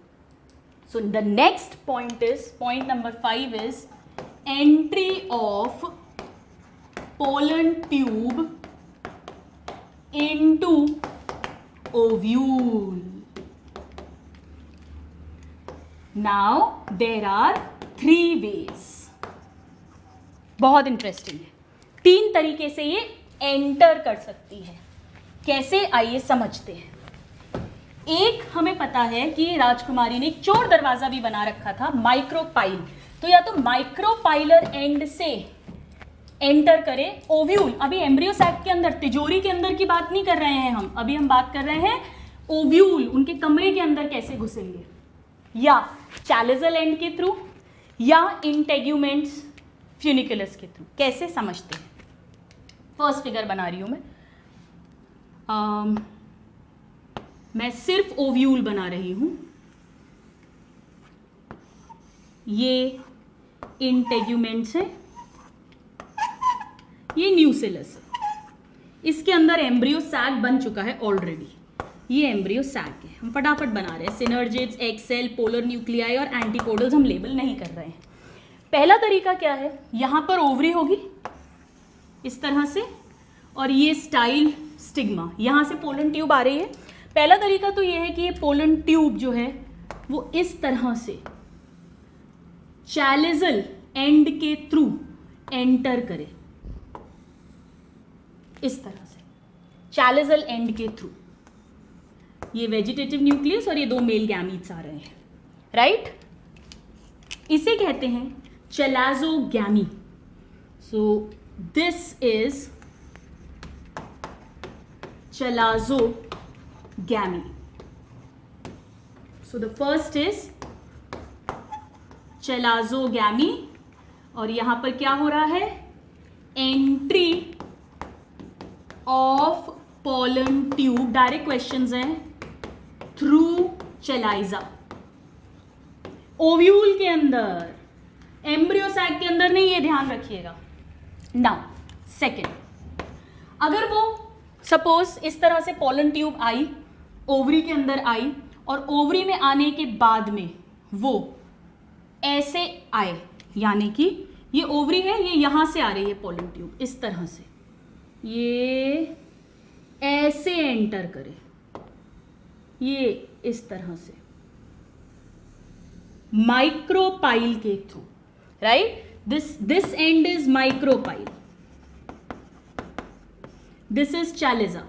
So the next point is, point number 5 is entry of pollen tube into ovule. Now there are 3 ways. बहुत इंटरेस्टिंग है। 3 तरीके से ये एंटर कर सकती है। कैसे, आइए समझते हैं। एक हमें पता है कि राजकुमारी ने एक चोर दरवाजा भी बना रखा था, माइक्रोपाइल। तो या तो माइक्रोपाइलर एंड से एंटर करे ओव्यूल। अभी एम्ब्रियो सैक के अंदर, तिजोरी के अंदर की बात नहीं कर रहे हैं हम, अभी हम बात कर रहे हैं ओव्यूल, उनके कमरे के अंदर कैसे घुसेंगे। या चैलिजल एंड के थ्रू, या इंटेग्यूमेंट्स फ्यूनिकुलस के थ्रू। कैसे समझते हैं? फर्स्ट फिगर बना रही हूं मैं सिर्फ ओव्यूल बना रही हूं। ये इंटेग्यूमेंट्स है, ये न्यूसिलस है, इसके अंदर एम्ब्रियो सैक बन चुका है ऑलरेडी। ये एम्ब्रियो सैक है, हम फटाफट बना रहे हैं। Synergids, egg cell, polar nuclei और एंटीपोडल्स हम लेबल नहीं कर रहे हैं। पहला तरीका क्या है, यहां पर ओवरी होगी इस तरह से, और ये स्टाइल स्टिग्मा, यहां से पोलन ट्यूब आ रही है। पहला तरीका तो ये है कि ये पोलन ट्यूब जो है वो इस तरह से चैलिजल एंड के थ्रू एंटर करे। इस तरह से चैलिजल एंड के थ्रू। ये वेजिटेटिव न्यूक्लियस और ये दो मेल गैमीट्स आ रहे हैं, राइट। इसे कहते हैं chalazogamy. So this is chalazogamy. So the first is chalazogamy, और यहां पर क्या हो रहा है, entry of pollen tube, direct questions हैं, थ्रू चैलाइजा। ओव्यूल के अंदर, एम्ब्रियो सैक के अंदर नहीं, ये ध्यान रखिएगा। नाउ सेकेंड, अगर वो सपोज इस तरह से पॉलन ट्यूब आई, ओवरी के अंदर आई, और ओवरी में आने के बाद में वो ऐसे आए, यानी कि ये ओवरी है, ये यहां से आ रही है पॉलन ट्यूब, इस तरह से ये ऐसे एंटर करे, ये इस तरह से माइक्रोपाइल के through, right. This end is micropyle, this is chalaza,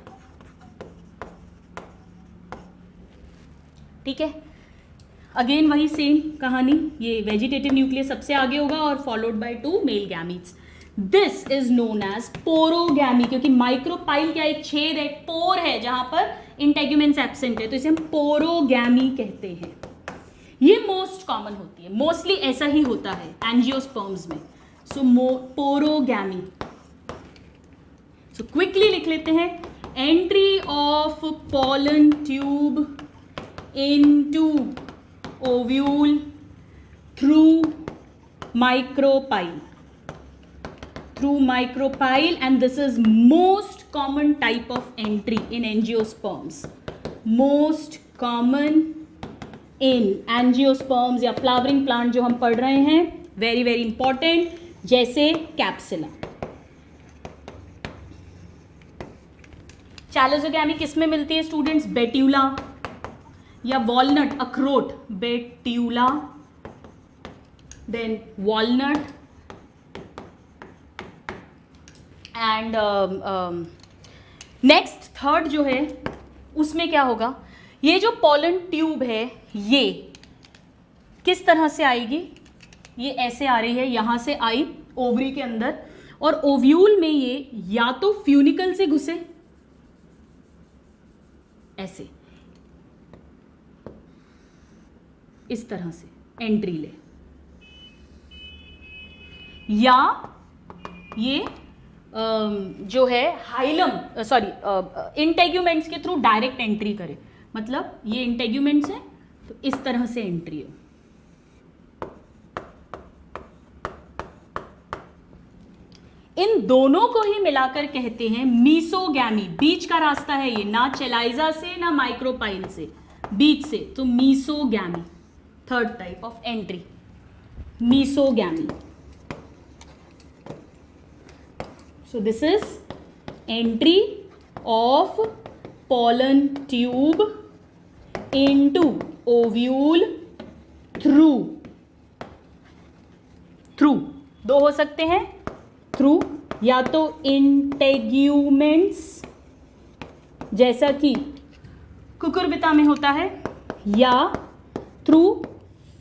ठीक है। अगेन वही सेम कहानी, ये वेजिटेटिव न्यूक्लियस सबसे आगे होगा और followed by 2 male gametes. This is known as porogamy, क्योंकि माइक्रोपाइल क्या, एक छेद है, एक पोर है जहां पर इंटेग्यूमेंट्स एब्सेंट है, तो इसे हम पोरोगैमी कहते हैं। ये मोस्ट कॉमन होती है, मोस्टली ऐसा ही होता है एंजियोस्पर्म्स में। सो पोरोगैमी। सो क्विकली लिख लेते हैं, entry of pollen tube into ovule through micropyle, and this is most common type of entry in angiosperms, most common in angiosperms या flowering plant जो हम पढ़ रहे हैं, very very important, जैसे कैप्सिला। चैलिजोगैमी किस में मिलती है स्टूडेंट्स, बेट्यूला या वॉलनट, अखरोट, Betula, then walnut, and next third जो है उसमें क्या होगा, ये जो पॉलन ट्यूब है ये किस तरह से आएगी, ये ऐसे आ रही है, यहां से आई ओवरी के अंदर, और ओव्यूल में ये या तो फ्यूनिकल से घुसे ऐसे, इस तरह से एंट्री ले, या ये जो है हाइलम इंटेग्यूमेंट्स के थ्रू डायरेक्ट एंट्री करे, मतलब ये इंटेग्यूमेंट्स है तो इस तरह से एंट्री हो। इन दोनों को ही मिलाकर कहते हैं मीसोगैमी। बीच का रास्ता है ये, ना चैलाइजा से ना माइक्रोपाइल से, बीच से, तो mesogamy, third type of entry, mesogamy. So this is entry of pollen tube into ovule through दो हो सकते हैं, through या तो इंटेग्यूमेंट्स जैसा कि कुकुरबिता में होता है, या थ्रू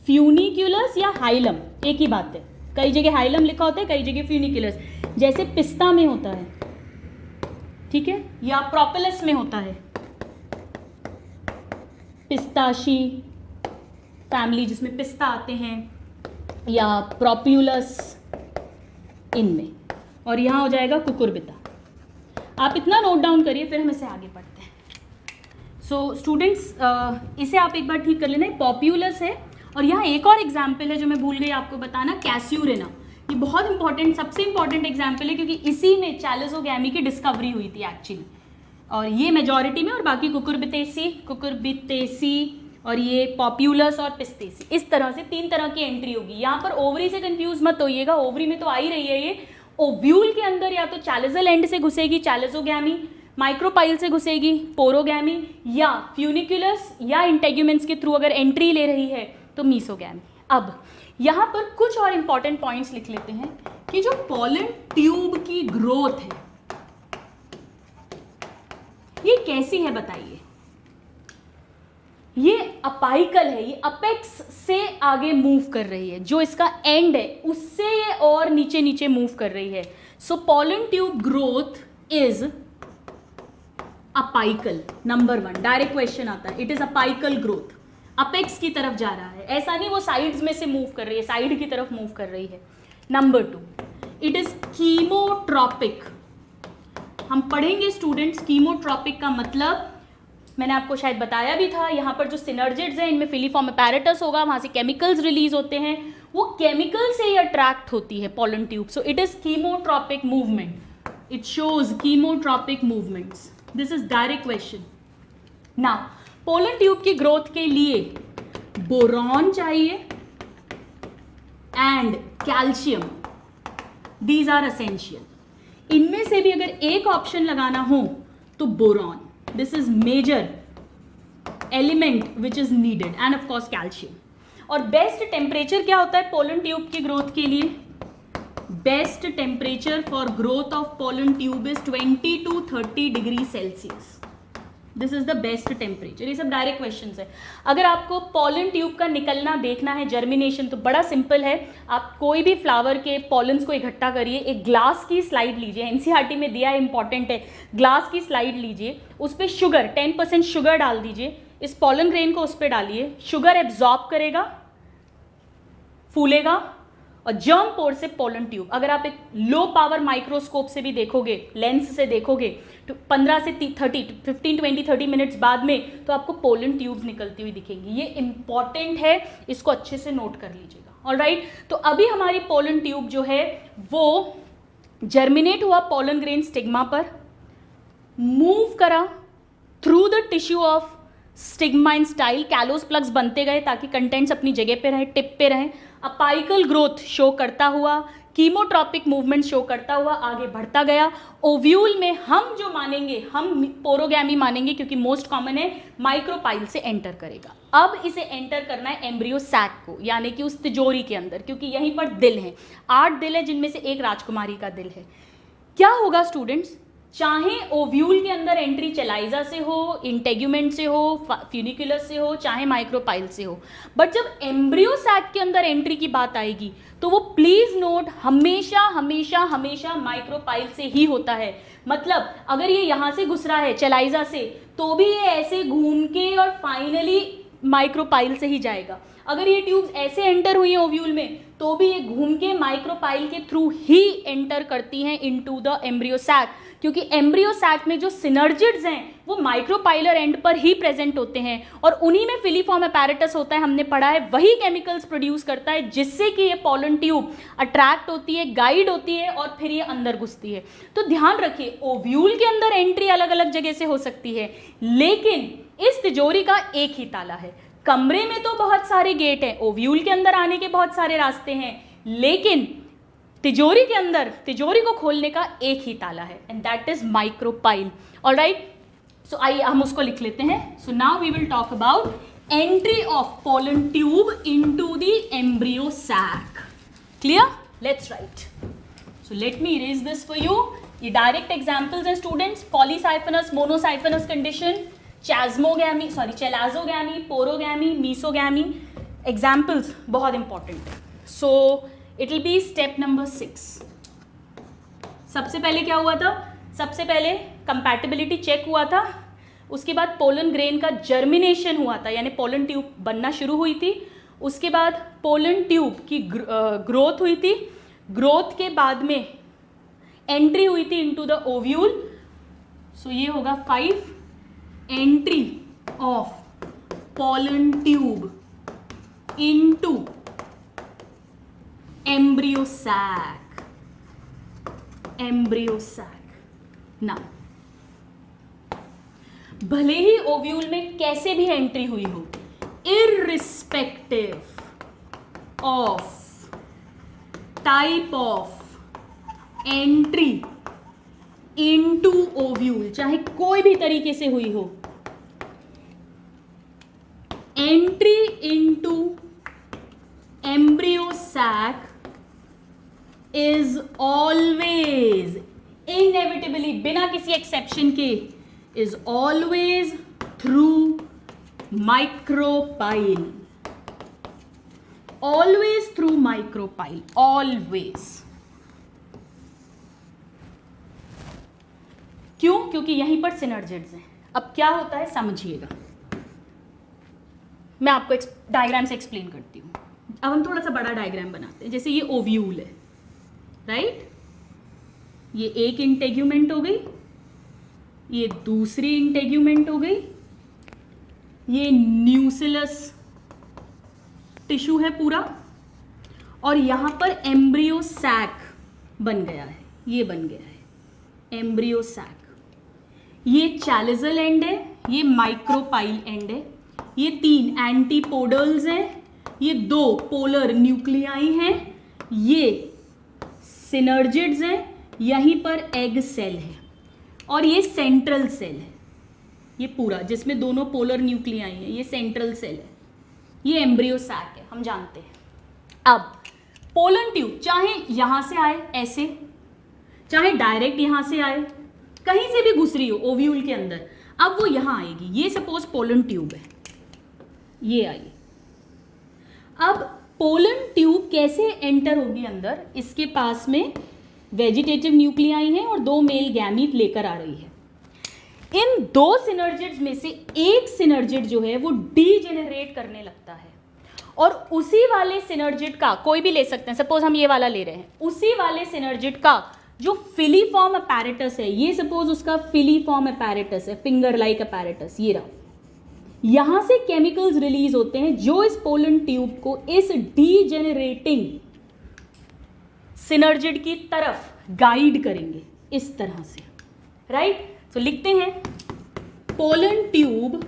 फ्यूनिक्यूलस या हाइलम, एक ही बात है, कई जगह हाइलम लिखा होता है, कई जगह फ्यूनिक्यूलस, जैसे पिस्ता में होता है, ठीक है, या प्रोपेलस में होता है, पिस्ताशी फैमिली जिसमें पिस्ता आते हैं, या प्रोप्यूलस इनमें, और यहां हो जाएगा कुकुरबिता। आप इतना नोट डाउन करिए, फिर हम इसे आगे पढ़ते हैं। सो स्टूडेंट्स इसे आप एक बार ठीक कर लेना, पॉप्यूलस है, और यहाँ एक और एग्जाम्पल है जो मैं भूल गई आपको बताना, कैस्यूरिना। ये बहुत इंपॉर्टेंट, सबसे इंपॉर्टेंट एग्जाम्पल है, क्योंकि इसी में चैलिजोगैमी की डिस्कवरी हुई थी एक्चुअली, और ये मेजॉरिटी में, और बाकी कुकुरबितेसी और ये पॉप्यूलस और पिस्तेसी, इस तरह से 3 तरह की एंट्री होगी। यहाँ पर ओवरी से कंफ्यूज मत होइएगा, ओवरी में तो आ ही रही है ये, ओव्यूल के अंदर या तो चैलिजल एंड से घुसेगी चैलिजोगैमी, माइक्रोपाइल से घुसेगी पोरोगैमी, या फ्यूनिक्यूलस या इंटेग्यूमेंट्स के थ्रू अगर एंट्री ले रही है तो मीसोगैमी। अब यहाँ पर कुछ और इंपॉर्टेंट पॉइंट्स लिख लेते हैं कि जो पॉलन ट्यूब की ग्रोथ है, ये कैसी है बताइए? ये अपाइकल है, ये अपेक्स से आगे मूव कर रही है, जो इसका एंड है उससे ये और नीचे नीचे मूव कर रही है. So pollen tube growth is apical. Number 1 direct question आता है, it is apical growth. Apex की तरफ जा रहा है, ऐसा नहीं वो साइड्स में से मूव कर रही है, साइड की तरफ मूव कर रही है. Number 2, it is chemotropic. हम पढ़ेंगे स्टूडेंट्स, कीमोट्रॉपिक का मतलब मैंने आपको शायद बताया भी था, यहाँ पर जो सिनर्जिड्स हैं इनमें फिलीफॉर्म अपैरेटस होगा, वहाँ से केमिकल्स रिलीज होते हैं, वो केमिकल से ही अट्रैक्ट होती है pollen tube. So it is chemotropic movement, it shows chemotropic movements. This is direct question. Now pollen tube की ग्रोथ के लिए बोरॉन चाहिए and calcium, these are essential. इनमें से भी अगर एक ऑप्शन लगाना हो तो boron, this is major element which is needed, and of course calcium. और बेस्ट टेम्परेचर क्या होता है पोलन ट्यूब की ग्रोथ के लिए? Best temperature for growth of pollen tube is 20 to 30 degree Celsius. This is the best temperature. ये सब direct questions है. अगर आपको पॉलन ट्यूब का निकलना देखना है, जर्मिनेशन, तो बड़ा सिंपल है. आप कोई भी फ्लावर के पॉलन्स को इकट्ठा करिए, एक ग्लास की स्लाइड लीजिए, एनसीईआरटी में दिया है, इंपॉर्टेंट है. ग्लास की स्लाइड लीजिए, उस पर शुगर 10% शुगर डाल दीजिए, इस पॉलन ग्रेन को उस पर डालिए, शुगर एब्जॉर्ब करेगा, फूलेगा और जर्म पोर से पोलन ट्यूब. अगर आप एक लो पावर माइक्रोस्कोप से भी देखोगे, लेंस से देखोगे, तो 15 से 15-20-30 मिनट्स बाद में तो आपको पोलन ट्यूब्स निकलती हुई दिखेंगी. ये इंपॉर्टेंट है, इसको अच्छे से नोट कर लीजिएगा. ऑलराइट, तो अभी हमारी पोलन ट्यूब जो है वो जर्मिनेट हुआ पोलन ग्रेन स्टिग्मा पर, मूव करा through the tissue of stigma in style, callus plugs बनते गए ताकि कंटेंट्स अपनी जगह पे रहे, टिप पे रहे. अपाइकल ग्रोथ शो करता हुआ, कीमोट्रॉपिक मूवमेंट शो करता हुआ आगे बढ़ता गया. ओव्यूल में हम जो मानेंगे, हम पोरोगैमी मानेंगे क्योंकि मोस्ट कॉमन है, माइक्रोपाइल से एंटर करेगा. अब इसे एंटर करना है एम्ब्रियो सैक को, यानी कि उस तिजोरी के अंदर, क्योंकि यहीं पर दिल है. 8 दिल है जिनमें से एक राजकुमारी का दिल है. क्या होगा स्टूडेंट्स, चाहे ओव्यूल के अंदर एंट्री चेलाइजा से हो, इंटेग्यूमेंट से हो, फ्यूनिकुलस से हो, चाहे माइक्रोपाइल से हो, बट जब एम्ब्रियो सैक के अंदर एंट्री की बात आएगी तो वो प्लीज नोट हमेशा हमेशा हमेशा माइक्रोपाइल से ही होता है. मतलब अगर ये यहां से घुस रहा है चेलाइजा से, तो भी ये ऐसे घूम के और फाइनली माइक्रोपाइल से ही जाएगा. अगर ये ट्यूब्स ऐसे एंटर हुई हैं ओव्यूल में, तो भी ये घूम के माइक्रोपाइल के थ्रू ही एंटर करती हैं इनटू द एम्ब्रियो सैक, क्योंकि एम्ब्रियो सैक में जो सिनर्जिड्स हैं वो माइक्रोपाइलर एंड पर ही प्रेजेंट होते हैं और उन्हीं में फिलीफॉर्म अपैरेटस होता है, हमने पढ़ा है, वही केमिकल्स प्रोड्यूस करता है जिससे कि ये पोलन ट्यूब अट्रैक्ट होती है, गाइड होती है और फिर ये अंदर घुसती है. तो ध्यान रखिए, ओव्यूल के अंदर एंट्री अलग अलग जगह से हो सकती है, लेकिन इस तिजोरी का एक ही ताला है. कमरे में तो बहुत सारे गेट हैं, ओव्यूल के अंदर आने के बहुत सारे रास्ते हैं, लेकिन तिजोरी के अंदर तिजोरी को खोलने का एक ही ताला है, and that is micropyle. Alright, so आइए हम उसको लिख लेते हैं. So now we will talk about entry of pollen tube into the embryo sac. Clear? Let's write. So let me erase this for you. ये डायरेक्ट एग्जांपल्स हैं students. Polysiphonous, monosiphonous condition, chasmogamy, chalazogamy, porogamy, mesogamy. Examples बहुत important है. So it will be step number 6. सबसे पहले क्या हुआ था? सबसे पहले कंपैटिबिलिटी चेक हुआ था, उसके बाद पोलन ग्रेन का जर्मिनेशन हुआ था, यानी पोलन ट्यूब बनना शुरू हुई थी. उसके बाद पोलन ट्यूब की ग्रोथ हुई थी. ग्रोथ के बाद में एंट्री हुई थी इनटू द ओव्यूल. सो ये होगा 5, entry of pollen tube into embryo sac. Embryo sac. ना भले ही ओव्यूल में कैसे भी एंट्री हुई हो, irrespective of type of entry into ovule, चाहे कोई भी तरीके से हुई हो, entry into embryo sac is always inevitably, बिना किसी एक्सेप्शन के, is always through micropyle. Always through micropyle. Always. क्यों? क्योंकि यहीं पर सिनर्जिड्स हैं. अब क्या होता है समझिएगा, मैं आपको डायग्राम से एक्सप्लेन करती हूँ. अब हम थोड़ा सा बड़ा डायग्राम बनाते हैं. जैसे ये ओव्यूल है, राइट? ये एक इंटेग्यूमेंट हो गई, ये दूसरी इंटेग्यूमेंट हो गई, ये न्यूसिलस टिश्यू है पूरा, और यहां पर एम्ब्रियो सैक बन गया है. ये बन गया है एम्ब्रियो सैक. ये चैलिजल एंड है, ये माइक्रोपाइल एंड है. ये 3 एंटीपोडल्स हैं, ये 2 पोलर न्यूक्लियाई हैं, ये सिनर्जिड्स हैं, यहीं पर एग सेल है, और ये सेंट्रल सेल है. ये पूरा जिसमें दोनों पोलर न्यूक्लियाई हैं, ये सेंट्रल सेल है. ये एम्ब्रियो सैक है, हम जानते हैं. अब पोलन ट्यूब चाहे यहां से आए ऐसे, चाहे डायरेक्ट यहां से आए, कहीं से भी घुस रही हो ओव्यूल के अंदर, अब वो यहां आएगी. ये सपोज पोलन ट्यूब है, ये आई. अब पोलन ट्यूब कैसे एंटर होगी अंदर? इसके पास में वेजिटेटिव न्यूक्लियाई हैं और 2 मेल गैमीट लेकर आ रही है. इन 2 सिनर्जिड्स में से एक सिनर्जिड जो है वो डीजेनरेट करने लगता है, और उसी वाले सिनर्जिड का, कोई भी ले सकते हैं, सपोज हम ये वाला ले रहे हैं, उसी वाले सिनर्जिड का जो फिलीफॉर्म अपैरेटस है, ये सपोज उसका फिलीफॉर्म अपैरेटस है, फिंगर लाइक अपैरेटस, ये रहा. यहां से केमिकल्स रिलीज होते हैं जो इस पोलन ट्यूब को इस डीजेनरेटिंग सिनर्जिड की तरफ गाइड करेंगे, इस तरह से, राइट? तो लिखते हैं pollen tube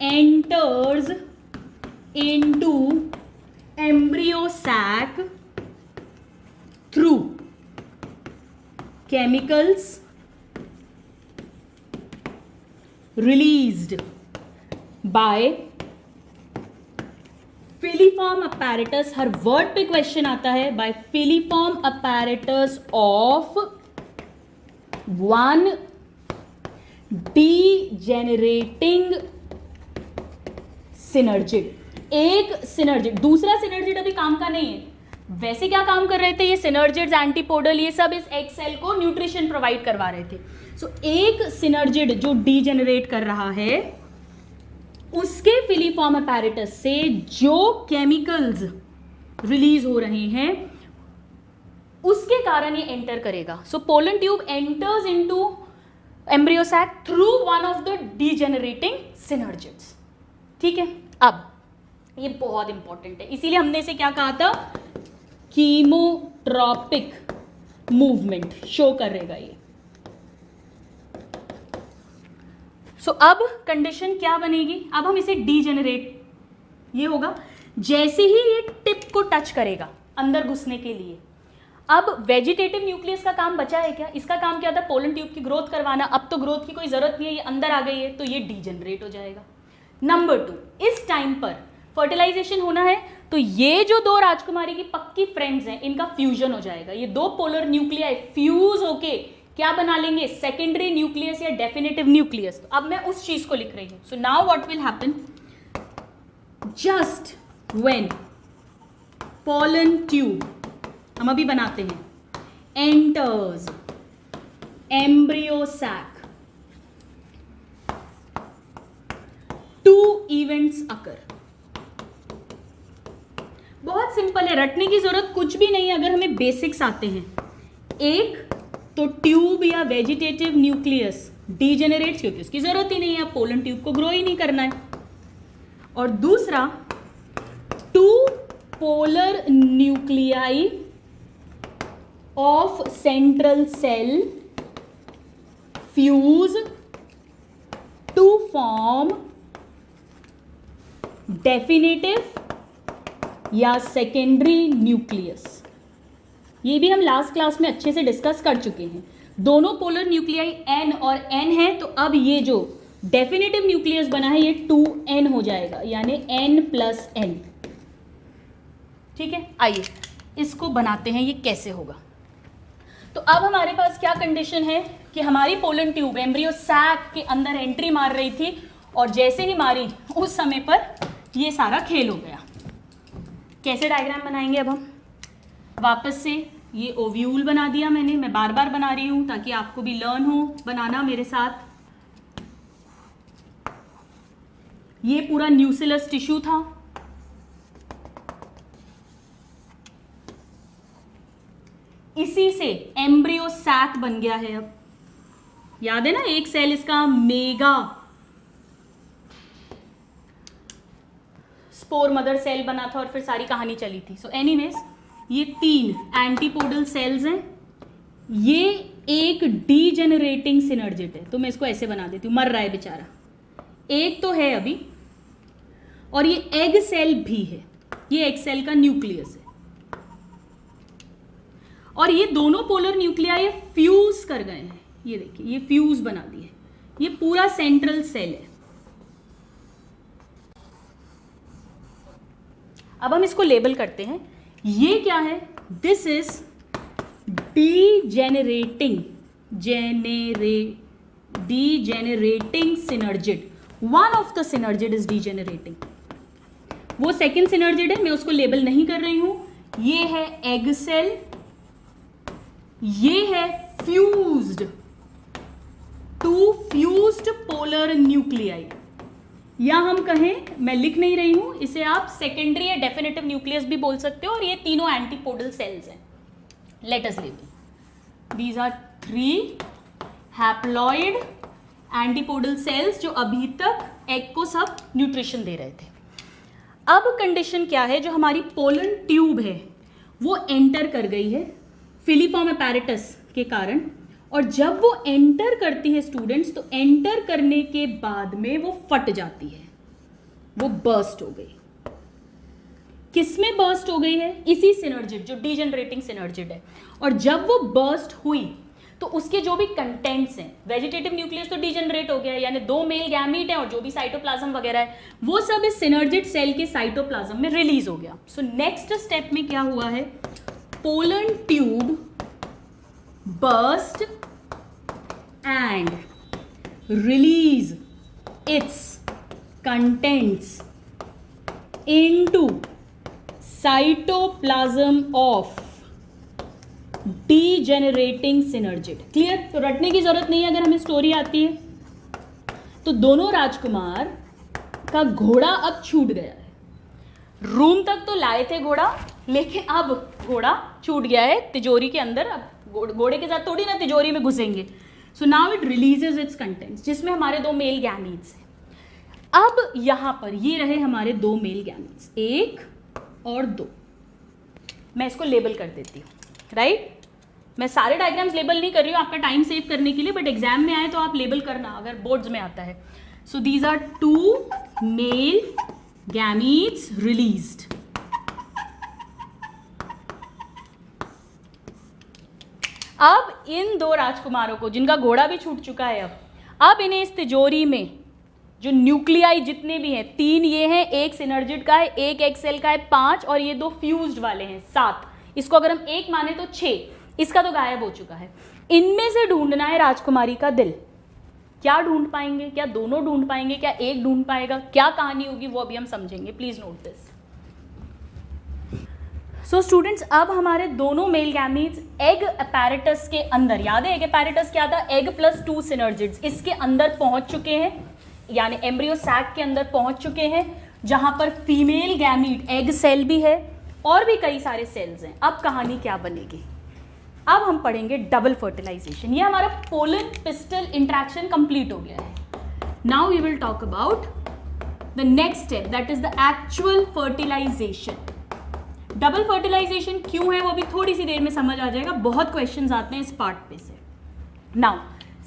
enters into embryo sac through chemicals released by filiform apparatus. हर वर्ड पे क्वेश्चन आता है. By filiform apparatus of 1 degenerating synergid. एक सिनर्जिड, दूसरा सिनर्जिड अभी काम का नहीं है. वैसे क्या काम कर रहे थे ये सिनर्जिड्स, एंटीपोडल, ये सब इस एग सेल को न्यूट्रिशन प्रोवाइड करवा रहे थे. सो एक सिनर्जिड जो डीजेनरेट कर रहा है, उसके फिलीफॉर्म अपैरेटस से जो केमिकल्स रिलीज हो रहे हैं उसके कारण ये एंटर करेगा. So pollen tube enters into embryo sac through one of the degenerating synergids. ठीक है? अब ये बहुत इंपॉर्टेंट है, इसीलिए हमने इसे क्या कहा था, कीमोट्रॉपिक मूवमेंट शो करेगा ये. सो अब कंडीशन क्या बनेगी? अब हम इसे डीजेनरेट, ये होगा जैसे ही ये टिप को टच करेगा अंदर घुसने के लिए. अब वेजिटेटिव न्यूक्लियस का काम बचा है क्या? इसका काम क्या था? पोलन ट्यूब की ग्रोथ करवाना. अब तो ग्रोथ की कोई जरूरत नहीं है, ये अंदर आ गई है, तो ये डीजेनरेट हो जाएगा. नंबर 2, इस टाइम पर फर्टिलाइजेशन होना है, तो ये जो 2 राजकुमारी की पक्की फ्रेंड्स हैं, इनका फ्यूजन हो जाएगा. ये 2 पोलर न्यूक्लियाई फ्यूज होके क्या बना लेंगे? सेकेंडरी न्यूक्लियस या डेफिनेटिव न्यूक्लियस. तो अब मैं उस चीज को लिख रही हूं. So now what will happen, just when pollen tube, हम अभी बनाते हैं, enters embryo sac, 2 events occur. बहुत सिंपल है, रटने की जरूरत कुछ भी नहीं है अगर हमें बेसिक्स आते हैं. एक तो ट्यूब या वेजिटेटिव न्यूक्लियस डीजेनरेट्स, क्योंकि उसकी जरूरत ही नहीं है, पोलन ट्यूब को ग्रो ही नहीं करना है. और दूसरा 2 polar nuclei of central cell fuse to form definitive या सेकेंडरी न्यूक्लियस. ये भी हम लास्ट क्लास में अच्छे से डिस्कस कर चुके हैं. दोनों पोलर न्यूक्लियाई N और N है, तो अब ये जो डेफिनेटिव न्यूक्लियस बना है ये 2N हो जाएगा, यानी N+N. ठीक है? आइए इसको बनाते हैं, ये कैसे होगा. तो अब हमारे पास क्या कंडीशन है कि हमारी पोलन ट्यूब एम्ब्रियो सैक के अंदर एंट्री मार रही थी और जैसे ही मारी उस समय पर ये सारा खेल हो गया। कैसे डायग्राम बनाएंगे अब हम? वापस से ये ओव्यूल बना दिया मैंने, मैं बार बार बना रही हूं ताकि आपको भी लर्न हो बनाना मेरे साथ। ये पूरा न्यूसिलस टिश्यू था, इसी से एम्ब्रियो सैक बन गया है। अब याद है ना, एक सेल इसका मेगा स्पोर मदर सेल बना था और फिर सारी कहानी चली थी। सो एनीवेज ये 3 एंटीपोडल सेल्स हैं, ये एक डीजेनरेटिंग सिनर्जिड है, तो मैं इसको ऐसे बना देती हूँ, मर रहा है बेचारा, एक तो है अभी, और ये एग सेल भी है, ये एग सेल का न्यूक्लियस है, और ये दोनों पोलर न्यूक्लिया ये फ्यूज कर गए हैं, ये देखिए ये फ्यूज बना दिए, ये पूरा सेंट्रल सेल है। अब हम इसको लेबल करते हैं, ये क्या है? This is degenerating synergid, one of the synergid is degenerating. वो सेकेंड सिनर्जिड है, मैं उसको लेबल नहीं कर रही हूं। ये है एग सेल, ये है फ्यूज्ड, 2 फ्यूज्ड पोलर न्यूक्लियाई, या हम कहें, मैं लिख नहीं रही हूं, इसे आप सेकेंडरी या डेफिनेटिव न्यूक्लियस भी बोल सकते हो, और ये तीनों एंटीपोडल सेल्स हैं। Let us label, these are 3 haploid antipodal cells जो अभी तक एग को सब न्यूट्रिशन दे रहे थे। अब कंडीशन क्या है? जो हमारी पोलन ट्यूब है वो एंटर कर गई है फिलीफॉर्म अपैरेटस के कारण, और जब वो एंटर करती है स्टूडेंट्स, तो एंटर करने के बाद में वो फट जाती है, वो बर्स्ट हो गई। किसमें बर्स्ट हो गई है? इसी सिनर्जिड जो डीजेनरेटिंग सिनर्जिड है, और जब वो बर्स्ट हुई तो उसके जो भी कंटेंट्स हैं, वेजिटेटिव न्यूक्लियस तो डीजेनरेट हो गया है, यानी 2 मेल गैमीट है और जो भी साइटोप्लाज्म वगैरह है वो सब इस सिनर्जिड सेल के साइटोप्लाज्म में रिलीज हो गया। सो नेक्स्ट स्टेप में क्या हुआ है? Pollen tube burst and release its contents into cytoplasm of degenerating synergid। Clear? तो रटने की जरूरत नहीं है, अगर हमें स्टोरी आती है। तो दोनों राजकुमार का घोड़ा अब छूट गया है, रूम तक तो लाए थे घोड़ा, लेकिन अब घोड़ा छूट गया है तिजोरी के अंदर। अब घोड़े के साथ थोड़ी ना तिजोरी में घुसेंगे। So now it releases its contents, जिसमें हमारे 2 मेल गैमीट्स हैं। अब यहां पर ये रहे हमारे 2 मेल गैमीट्स, 1 और 2। मैं इसको लेबल कर देती हूँ, राइट? मैं सारे डायग्राम्स लेबल नहीं कर रही हूँ आपका टाइम सेव करने के लिए, बट एग्जाम में आए तो आप लेबल करना अगर बोर्ड्स में आता है। So these are 2 male gametes released. अब इन 2 राजकुमारों को, जिनका घोड़ा भी छूट चुका है, अब इन्हें इस तिजोरी में जो न्यूक्लियाई जितने भी हैं, 3 ये हैं, 1 सिनर्जिड का है, 1 एग सेल का है, 5, और ये 2 फ्यूज्ड वाले हैं, 7। इसको अगर हम 1 माने तो 6, इसका तो गायब हो चुका है। इनमें से ढूंढना है राजकुमारी का दिल। क्या ढूंढ पाएंगे? क्या दोनों ढूंढ पाएंगे? क्या एक ढूंढ पाएगा? क्या कहानी होगी वो अभी हम समझेंगे। Please note this. So students, अब हमारे दोनों मेल गैमीट्स एग अपैरेटस के अंदर, याद है एग अपैरेटस क्या था? एग प्लस 2 सिनर्जिड्स, इसके अंदर पहुंच चुके हैं, यानी एम्ब्रियो सैक के अंदर पहुंच चुके हैं, जहां पर फीमेल गैमीट एग सेल भी है और भी कई सारे सेल्स हैं। अब कहानी क्या बनेगी? अब हम पढ़ेंगे डबल फर्टिलाइजेशन। ये हमारा पोलन पिस्टल इंट्रैक्शन कंप्लीट हो गया है। Now we will talk about the next step, that is the actual fertilisation. Double fertilisation क्यों है वो भी थोड़ी सी देर में समझ आ जाएगा, बहुत क्वेश्चंस आते हैं इस पार्ट पे से। नाउ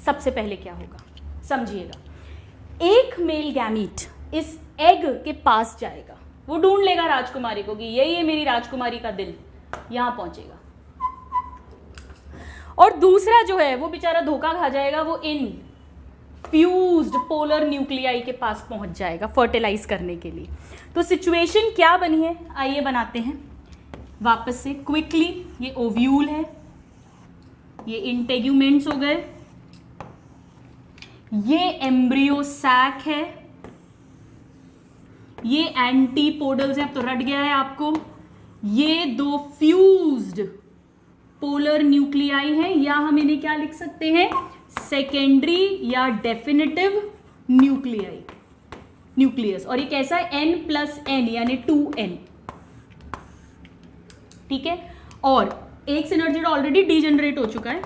सबसे पहले क्या होगा समझिएगा, एक मेल गैमीट इस एग के पास जाएगा, वो ढूंढ लेगा राजकुमारी को कि यही है मेरी राजकुमारी का दिल, यहां पहुंचेगा, और दूसरा जो है वो बेचारा धोखा खा जाएगा, वो इन फ्यूज्ड पोलर न्यूक्लियाई के पास पहुंच जाएगा फर्टिलाइज करने के लिए। तो सिचुएशन क्या बनी है, आइए बनाते हैं वापस से क्विकली। ये ओव्यूल है, ये इंटेग्यूमेंट्स हो गए, ये एम्ब्रियो सैक है, ये एंटीपोडल्स है, अब तो रट गया है आपको। ये दो फ्यूज्ड पोलर न्यूक्लियाई हैं, या हम इन्हें क्या लिख सकते हैं, सेकेंडरी या डेफिनेटिव न्यूक्लियस। और ये कैसा है, N+N यानी 2N, ठीक है। और एक सिनर्जिड ऑलरेडी डीजनरेट हो चुका है,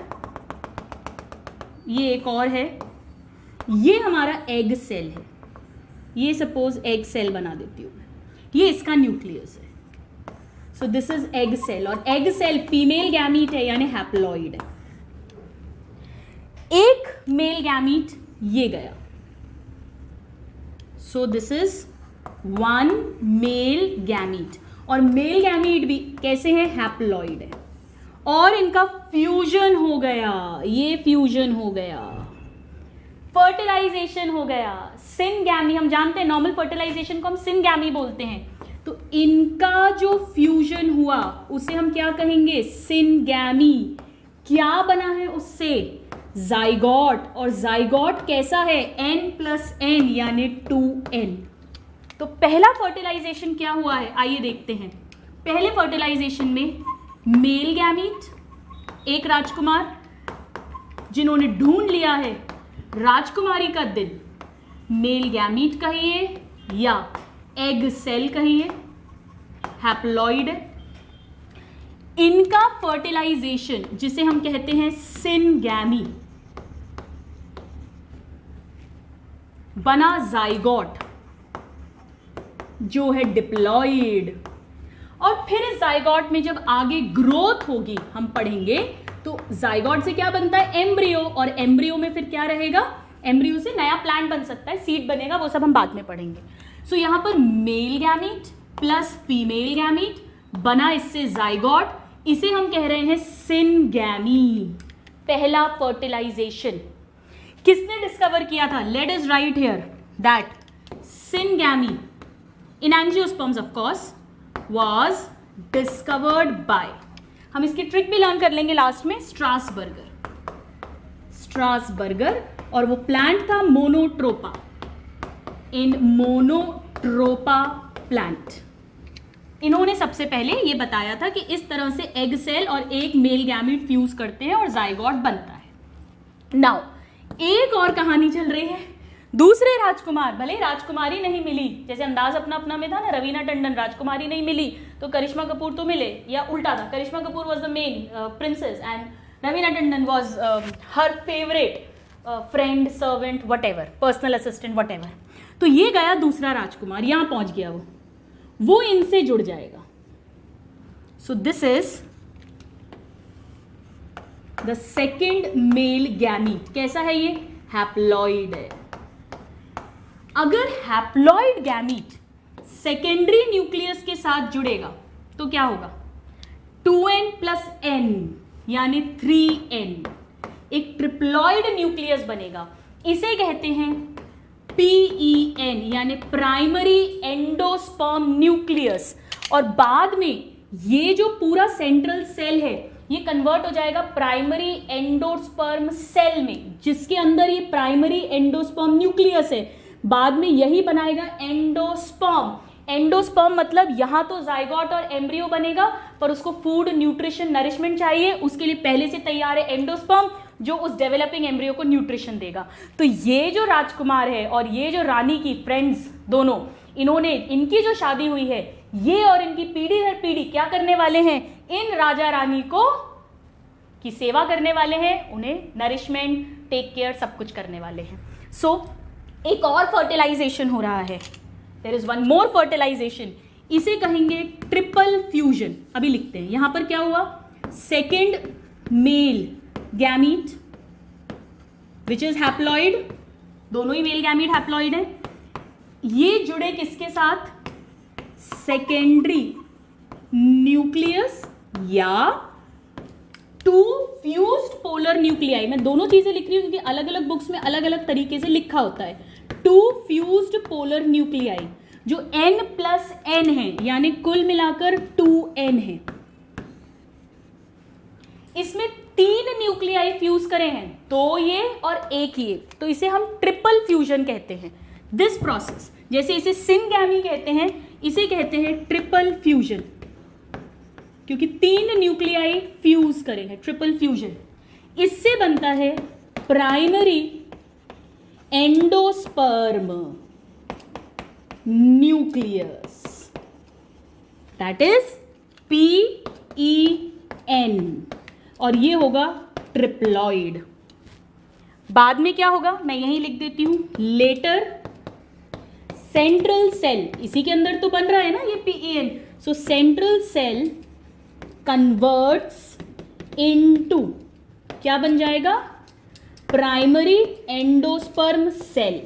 ये एक और है, ये हमारा एग सेल है, ये सपोज एग सेल बना देती हूं मैं, ये इसका न्यूक्लियस है। So this is egg cell, और एग सेल फीमेल गैमीट है यानी हैप्लॉइड है। एक मेल गैमीट ये गया, so this is one male gamete, और मेल गैमीट भी कैसे है, हैप्लॉइड है, और इनका फ्यूजन हो गया, ये फ्यूजन हो गया, फर्टिलाइजेशन हो गया, सिनगैमी। हम जानते हैं नॉर्मल फर्टिलाइजेशन को हम सिनगैमी बोलते हैं, तो इनका जो फ्यूजन हुआ उसे हम क्या कहेंगे, सिनगैमी। क्या बना है उससे, जाइगोट, और जाइगोट कैसा है, N+N यानी 2N। तो पहला फर्टिलाइजेशन क्या हुआ है, आइए देखते हैं। पहले फर्टिलाइजेशन में मेल गैमीट, एक राजकुमार जिन्होंने ढूंढ लिया है राजकुमारी का दिल, मेल गैमीट कहिए या एग सेल कहिए, हैप्लॉइड। इनका फर्टिलाइजेशन जिसे हम कहते हैं सिनगैमी, बना जाइगोट जो है डिप्लॉइड। और फिर इस जाइगोट में जब आगे ग्रोथ होगी हम पढ़ेंगे, तो जाइगोट से क्या बनता है, एम्ब्रियो, और एम्ब्रियो में फिर क्या रहेगा, एम्ब्रियो से नया प्लांट बन सकता है, सीड बनेगा, वो सब हम बाद में पढ़ेंगे। सो यहां पर male gamete plus female gamete बना इससे जाइगोट, इसे हम कह रहे हैं सिनगैमी। पहला फर्टिलाइजेशन किसने डिस्कवर किया था, late us right here that syngamy in angiosperms of course was discovered by, हम इसकी ट्रिक भी लर्न कर लेंगे लास्ट में, स्ट्रासबर्गर, और वो प्लांट था मोनोट्रोपा, इन मोनोट्रोपा प्लांट। इन्होंने सबसे पहले ये बताया था कि इस तरह से एग सेल और एक मेल गैमीट फ्यूज करते हैं और जाइगोट बनता है। नाउ एक और कहानी चल रही है, दूसरे राजकुमार, भले राजकुमारी नहीं मिली, जैसे अंदाज अपना अपना में था ना, रवीना टंडन राजकुमारी नहीं मिली तो करिश्मा कपूर तो मिले, या उल्टा था, Karisma Kapoor was the main princess and Raveena Tandon was her favourite friend, servant, whatever, personal assistant, whatever. तो ये गया दूसरा राजकुमार, यहां पहुंच गया वो इनसे जुड़ जाएगा। सो this is the second male gamete. कैसा है ये, हैप्लॉइड है। अगर हैप्लॉइड गैमीट सेकेंडरी न्यूक्लियस के साथ जुड़ेगा तो क्या होगा, 2N+N यानी 3N, एक ट्रिप्लॉइड न्यूक्लियस बनेगा। इसे कहते हैं PEN यानी प्राइमरी एंडोस्पर्म न्यूक्लियस। और बाद में ये जो पूरा सेंट्रल सेल है ये कन्वर्ट हो जाएगा प्राइमरी एंडोस्पर्म सेल में, जिसके अंदर ये प्राइमरी एंडोस्पर्म न्यूक्लियस है, बाद में यही बनाएगा एंडोस्पर्म। एंडोस्पर्म मतलब यहां तो जाइगोट और एम्ब्रियो बनेगा, पर उसको फूड, न्यूट्रिशन, नरिशमेंट चाहिए, उसके लिए पहले से तैयार है एंडोस्पर्म जो उस डेवलपिंग एम्ब्रियो को न्यूट्रिशन देगा। तो ये जो राजकुमार है और ये जो रानी की फ्रेंड्स दोनों, इन्होंने, इनकी जो शादी हुई है, ये और इनकी पीढ़ी दर पीढ़ी क्या करने वाले हैं, इन राजा रानी को की सेवा करने वाले हैं, उन्हें नरिशमेंट, टेक केयर, सब कुछ करने वाले हैं। सो एक और फर्टिलाइजेशन हो रहा है, there is one more fertilisation, इसे कहेंगे ट्रिपल फ्यूजन। अभी लिखते हैं, यहां पर क्या हुआ, second male gamete which is haploid, दोनों ही मेल गैमीट हैप्लॉइड है, ये जुड़े किसके साथ, सेकेंडरी न्यूक्लियस या टू फ्यूज्ड पोलर न्यूक्लियाई। मैं दोनों चीजें लिख रही हूं क्योंकि अलग अलग बुक्स में अलग अलग तरीके से लिखा होता है। टू फ्यूज्ड पोलर न्यूक्लियाई जो N+N है, यानी कुल मिलाकर 2N है। इसमें 3 न्यूक्लियाई फ्यूज करे हैं, 2 ये और 1 ये, तो इसे हम ट्रिपल फ्यूजन कहते हैं। दिस प्रोसेस, जैसे इसे सिनगैमी कहते हैं, इसे कहते हैं ट्रिपल फ्यूजन, क्योंकि 3 न्यूक्लियाई फ्यूज करे हैं, ट्रिपल फ्यूजन। इससे बनता है primary endosperm nucleus, that is PEN, और ये होगा ट्रिप्लॉइड। बाद में क्या होगा मैं यहीं लिख देती हूं, लेटर सेंट्रल सेल, इसी के अंदर तो बन रहा है ना ये PEN, so central cell converts into, क्या बन जाएगा, primary endosperm cell,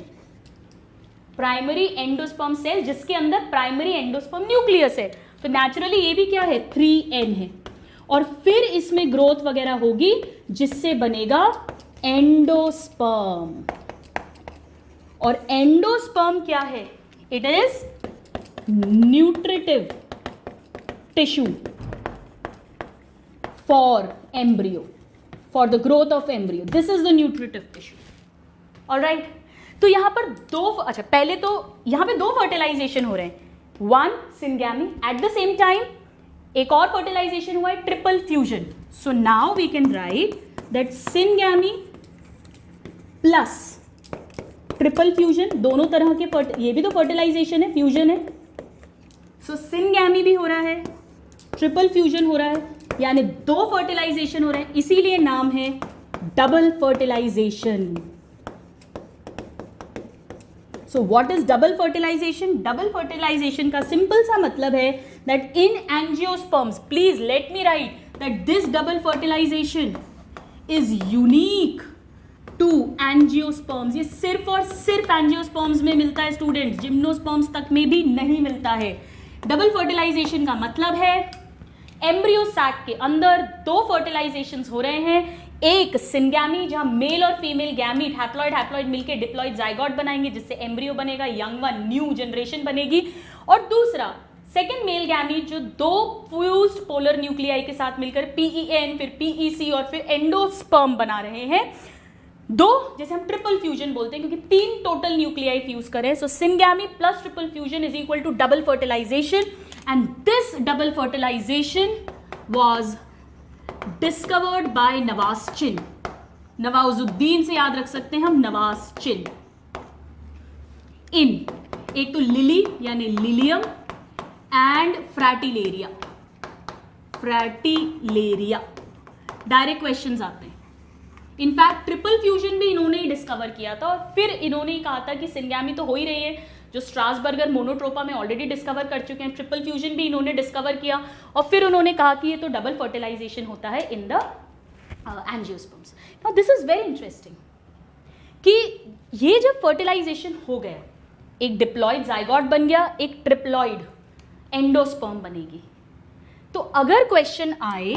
primary endosperm cell जिसके अंदर प्राइमरी एंडोस्पर्म न्यूक्लियस है। तो नेचुरली ये भी क्या है, 3N है, और फिर इसमें ग्रोथ वगैरह होगी जिससे बनेगा एंडोस्पर्म। और एंडोस्पर्म क्या है, it is nutritive tissue for embryo, for the growth of embryo, this is the nutritive tissue. Alright, तो यहां पर अच्छा पहले तो यहां पे 2 फर्टिलाइजेशन हो रहे हैं, 1 syngamy, at the same time एक और फर्टिलाइजेशन हुआ है triple fusion. So now we can write that syngamy plus triple fusion, दोनों तरह के ये भी तो फर्टिलाइजेशन है, फ्यूजन है। सो सिनगैमी भी हो रहा है, ट्रिपल फ्यूजन हो रहा है, यानी 2 फर्टिलाइजेशन हो रहे हैं, इसीलिए नाम है double fertilisation. So what is double fertilisation? Double fertilisation का सिंपल सा मतलब है that in angiosperms, please let me write that this double fertilisation is unique to angiosperms. ये सिर्फ और सिर्फ एंजियोस्पर्म्स में मिलता है स्टूडेंट, जिम्नोस्पर्म्स तक में भी नहीं मिलता है। डबल फर्टिलाइजेशन का मतलब है एम्ब्रियो सैक के अंदर 2 फर्टिलाइजेशंस हो रहे हैं, एक सिनगैमी जहां मेल और फीमेल गैमीट हैप्लॉइड मिलकर डिप्लॉइड जाइगोट बनाएंगे जिससे एम्ब्रियो बनेगा, यंग वन, न्यू जनरेशन बनेगी, और दूसरा सेकेंड मेल गैमीट जो 2 फ्यूज्ड पोलर न्यूक्लियाई के साथ मिलकर PEN, फिर PEC और फिर एंडोस्पर्म बना रहे हैं। 2 जैसे हम ट्रिपल फ्यूजन बोलते हैं क्योंकि 3 टोटल न्यूक्लियाई फ्यूज करें। So syngamy plus triple fusion is equal to double fertilisation, and this double fertilisation was discovered by Nawaschin. Nawazuddin से याद रख सकते हैं हम, नवाज़-चिन। इन एक तो लिली यानी लिलियम एंड फ्रैटिलेरिया, डायरेक्ट क्वेश्चंस आते हैं। इनफैक्ट ट्रिपल फ्यूजन भी इन्होंने ही डिस्कवर किया था, और फिर इन्होंने ही कहा था कि सिनगैमी तो हो ही रही है, जो स्ट्रासबर्गर मोनोट्रोपा में ऑलरेडी डिस्कवर कर चुके हैं, ट्रिपल फ्यूजन भी इन्होंने डिस्कवर किया, और फिर उन्होंने कहा कि ये तो डबल फर्टिलाइजेशन होता है in the angiosperms. Now this is very interesting कि ये जब फर्टिलाइजेशन हो गया, एक डिप्लॉइड जाइगोट बन गया, एक ट्रिप्लॉइड एंडोस्पर्म बनेगी, तो अगर क्वेश्चन आए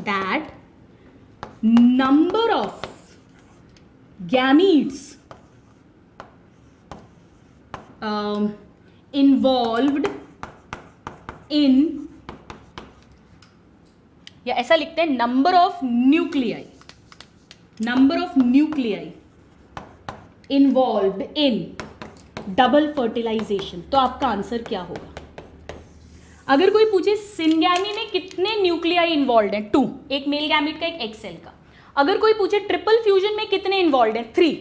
that number of gametes involved in, या ऐसा लिखते हैं number of nuclei involved in double fertilisation, तो आपका आंसर क्या होगा? अगर कोई पूछे सिनगैमी में कितने न्यूक्लियाई इन्वॉल्व हैं, 2, एक मेल गैमीट का, एक एग सेल का। अगर कोई पूछे ट्रिपल फ्यूजन में कितने इन्वॉल्व हैं, 3,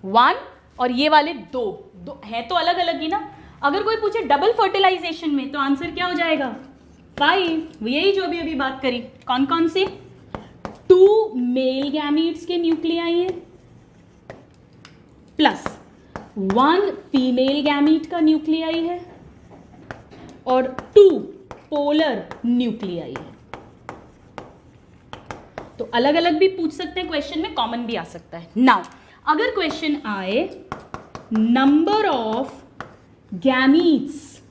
1 और ये वाले 2 है तो अलग अलग ही ना। अगर कोई पूछे डबल फर्टिलाइजेशन में तो आंसर क्या हो जाएगा, 5, यही जो अभी बात करी। कौन कौन से? 2 मेल गैमीट्स के न्यूक्लियाई हैं प्लस 1 फीमेल गैमीट का न्यूक्लियाई है और 2 पोलर न्यूक्लियाई है। तो अलग अलग भी पूछ सकते हैं क्वेश्चन में, कॉमन भी आ सकता है। नाउ अगर क्वेश्चन आए number of gametes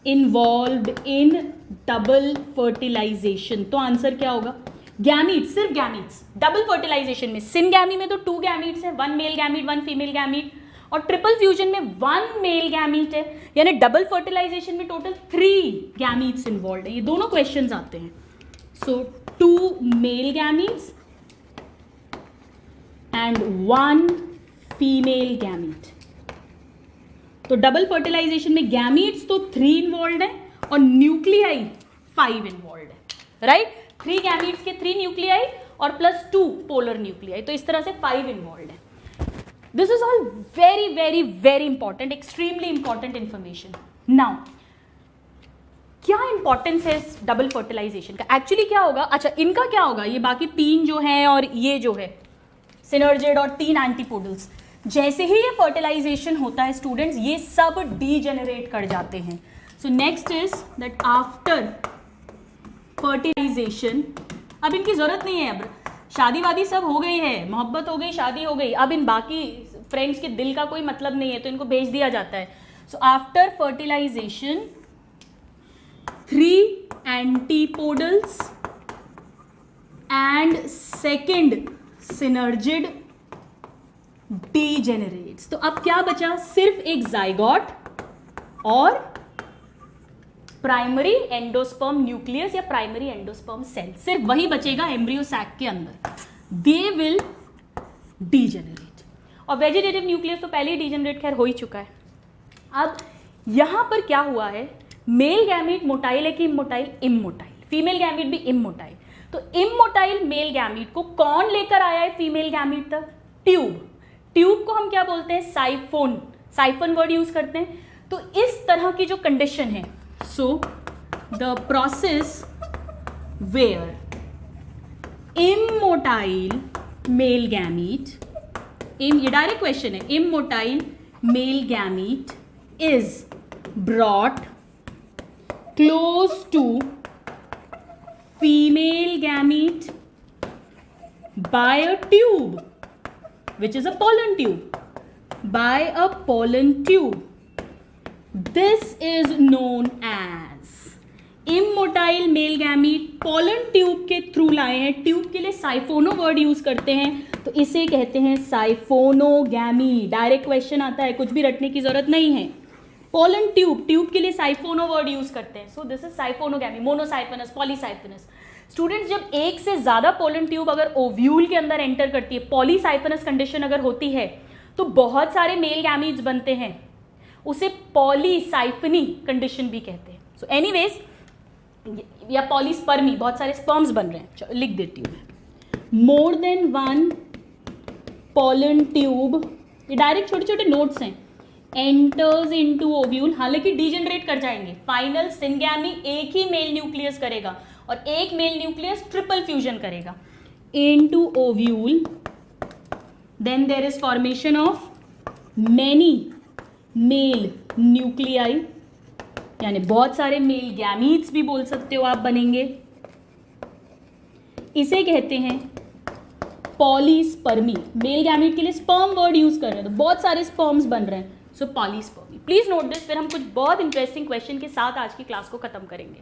involved in double fertilisation, तो आंसर क्या होगा? गैमीट्स, सिर्फ गैमीट्स। डबल फर्टिलाइजेशन में सिनगैमी में तो 2 गैमीट्स हैं, 1 मेल गैमीट 1 फीमेल गैमीट, और ट्रिपल फ्यूजन में 1 मेल गैमीट है, यानी डबल फर्टिलाइजेशन में टोटल 3 गैमीट्स इन्वॉल्व है। ये दोनों क्वेश्चंस आते हैं। So 2 male gametes and 1 female gamete. तो डबल फर्टिलाइजेशन में गैमीट्स तो 3 इन्वॉल्व है और न्यूक्लियाई 5 इन्वॉल्व है, राइट। 3 गैमीट्स के 3 न्यूक्लियाई और प्लस 2 पोलर न्यूक्लियाई, तो इस तरह से 5 इन्वॉल्व है। This is all very very very important, extremely important information. Now क्या इंपॉर्टेंस है इस डबल फर्टिलाइजेशन का? एक्चुअली क्या होगा, अच्छा इनका क्या होगा, ये बाकी 3 जो हैं और ये जो है सिनर्जिड और 3 एंटीपोडल्स, जैसे ही ये फर्टिलाइजेशन होता है स्टूडेंट्स, ये सब डीजेनरेट कर जाते हैं। So next is that after fertilisation, अब इनकी जरूरत नहीं है, अब शादी वादी सब हो गई है, मोहब्बत हो गई, शादी हो गई, अब इन बाकी फ्रेंड्स के दिल का कोई मतलब नहीं है, तो इनको भेज दिया जाता है। So after fertilisation 3 antipodals and second synergid degenerates. तो अब क्या बचा, सिर्फ एक जाइगोट और प्राइमरी एंडोस्पर्म न्यूक्लियस या प्राइमरी एंडोस्पर्म सेल, सिर्फ वही बचेगा एम्ब्रियो सैक के अंदर। They will degenerate. और वेजिटेटिव न्यूक्लियस तो पहले ही डीजेनरेट खैर हो ही चुका है। अब यहां पर क्या हुआ है, मेल गैमीट मोटाइल है कि इमोटाइल? इमोटाइल। फीमेल गैमीट भी इमोटाइल। तो इमोटाइल मेल गैमीट को कौन लेकर आया है फीमेल गैमीट तक? ट्यूब। ट्यूब को हम क्या बोलते हैं? साइफोन। साइफन वर्ड यूज करते हैं। तो इस तरह की जो कंडीशन है, so the process where immotile male gamete, ये डायरेक्ट क्वेश्चन है, immotile male gamete is brought close to female gamete by a tube, which is a pollen tube. By a pollen tube. This is known as immotile male gamete. pollen tube के through लाए हैं। Tube के लिए साइफोनो word use करते हैं, तो इसे कहते हैं साइफोनोगैमी। डायरेक्ट क्वेश्चन आता है, कुछ भी रटने की जरूरत नहीं है। पोलन ट्यूब, ट्यूब के लिए साइफोनो वर्ड यूज करते हैं। So this is siphonogamy, monosiphonous, polysiphonous. Students, जब एक से ज्यादा पोलन ट्यूब अगर ओव्यूल के अंदर एंटर करती है, पॉलीसाइफनस कंडीशन अगर होती है, तो बहुत सारे मेल गैमीट्स बनते हैं, उसे पॉलीसाइफनी कंडीशन भी कहते हैं। सो एनीवेज, या पॉलीस्पर्मी, बहुत सारे स्पर्म्स बन रहे हैं। चलो लिख देती हूँ मैं, मोर देन 1 पोलन ट्यूब, ये डायरेक्ट छोटे छोटे नोट्स हैं, एंटर्स इनटू ओव्यूल, हालांकि डीजेनरेट कर जाएंगे। फाइनल सिनगैमी एक ही मेल न्यूक्लियस करेगा और एक मेल न्यूक्लियस ट्रिपल फ्यूजन करेगा into ovule. Then there is formation of many male nuclei, यानी बहुत सारे मेल गैमीट्स भी बोल सकते हो आप, बनेंगे। इसे कहते हैं पॉलीस्पर्मी। मेल गैमीट के लिए स्पर्म वर्ड यूज कर रहे हैं, तो बहुत सारे स्पर्म्स बन रहे हैं, सो पॉलीस्पर्मी। प्लीज नोट दिस, फिर हम कुछ बहुत इंटरेस्टिंग क्वेश्चन के साथ आज की क्लास को खत्म करेंगे।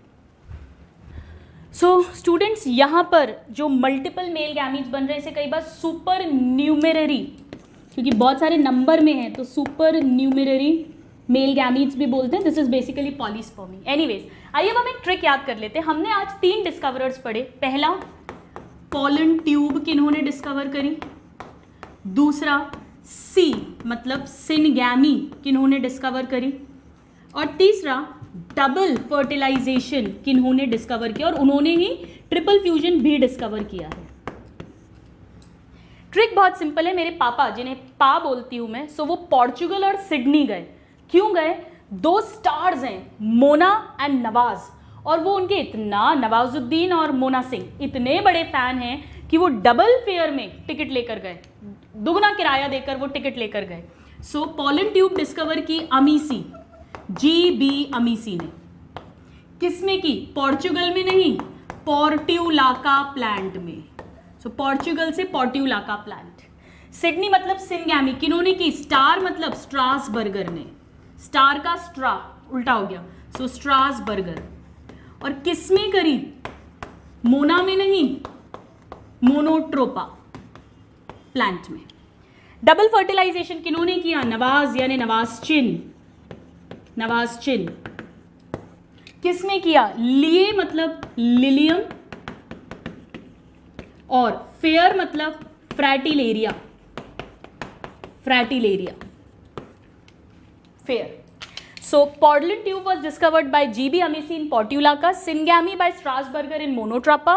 सो स्टूडेंट्स, यहां पर जो मल्टीपल मेल गैमीट्स बन रहे हैं, इसे कई बार सुपर न्यूमेररी, क्योंकि बहुत सारे नंबर में है तो सुपर न्यूमेररी मेल गैमीट्स भी बोलते हैं। This is basically polyspermy. Anyways, आइए अब हम एक ट्रिक याद कर लेते हैं। हमने आज 3 डिस्कवरर्स पढ़े। पहला, पोलन ट्यूब किन्होंने डिस्कवर करी। दूसरा, सी मतलब सिनगैमी किन्होंने डिस्कवर करी। और तीसरा, डबल फर्टिलाइजेशन किन्होंने डिस्कवर किया, और उन्होंने ही ट्रिपल फ्यूजन भी डिस्कवर किया है। ट्रिक बहुत सिंपल है। मेरे पापा, जिन्हें पा बोलती हूं मैं, सो वो पोर्चुगल और सिडनी गए। क्यों गए? 2 स्टार्स हैं, मोना एंड नवाज, और वो उनके इतना, नवाजुद्दीन और मोना सिंह, इतने बड़े फैन हैं कि वो डबल फेयर में टिकट लेकर गए, दुगना किराया देकर वो टिकट लेकर गए। सो पोलन ट्यूब डिस्कवर की अमीसी, GB अमीसी ने। किसमें की? पोर्चुगल में नहीं, पोर्ट्यूलाका प्लांट में। सो पोर्चुगल से पोर्ट्यूलाका प्लांट। सिडनी मतलब सिनगैमी, किन्होंने की? स्टार मतलब स्ट्रासबर्गर ने। स्टार का स्ट्रा उल्टा हो गया, सो स्ट्रासबर्गर। और किसमें करी? मोना में नहीं, मोनोट्रोपा प्लांट में। डबल फर्टिलाइजेशन किन्होंने किया? नवाज यानी नवाज़चिन। नवाज़चिन। किसमें किया? लिए मतलब लिलियम और फेयर मतलब फ्रैटिलेरिया, fair. So Portland tube was discovered by G.B. Amici in Portulaca, Syngamy by Strasburger in Monotropa,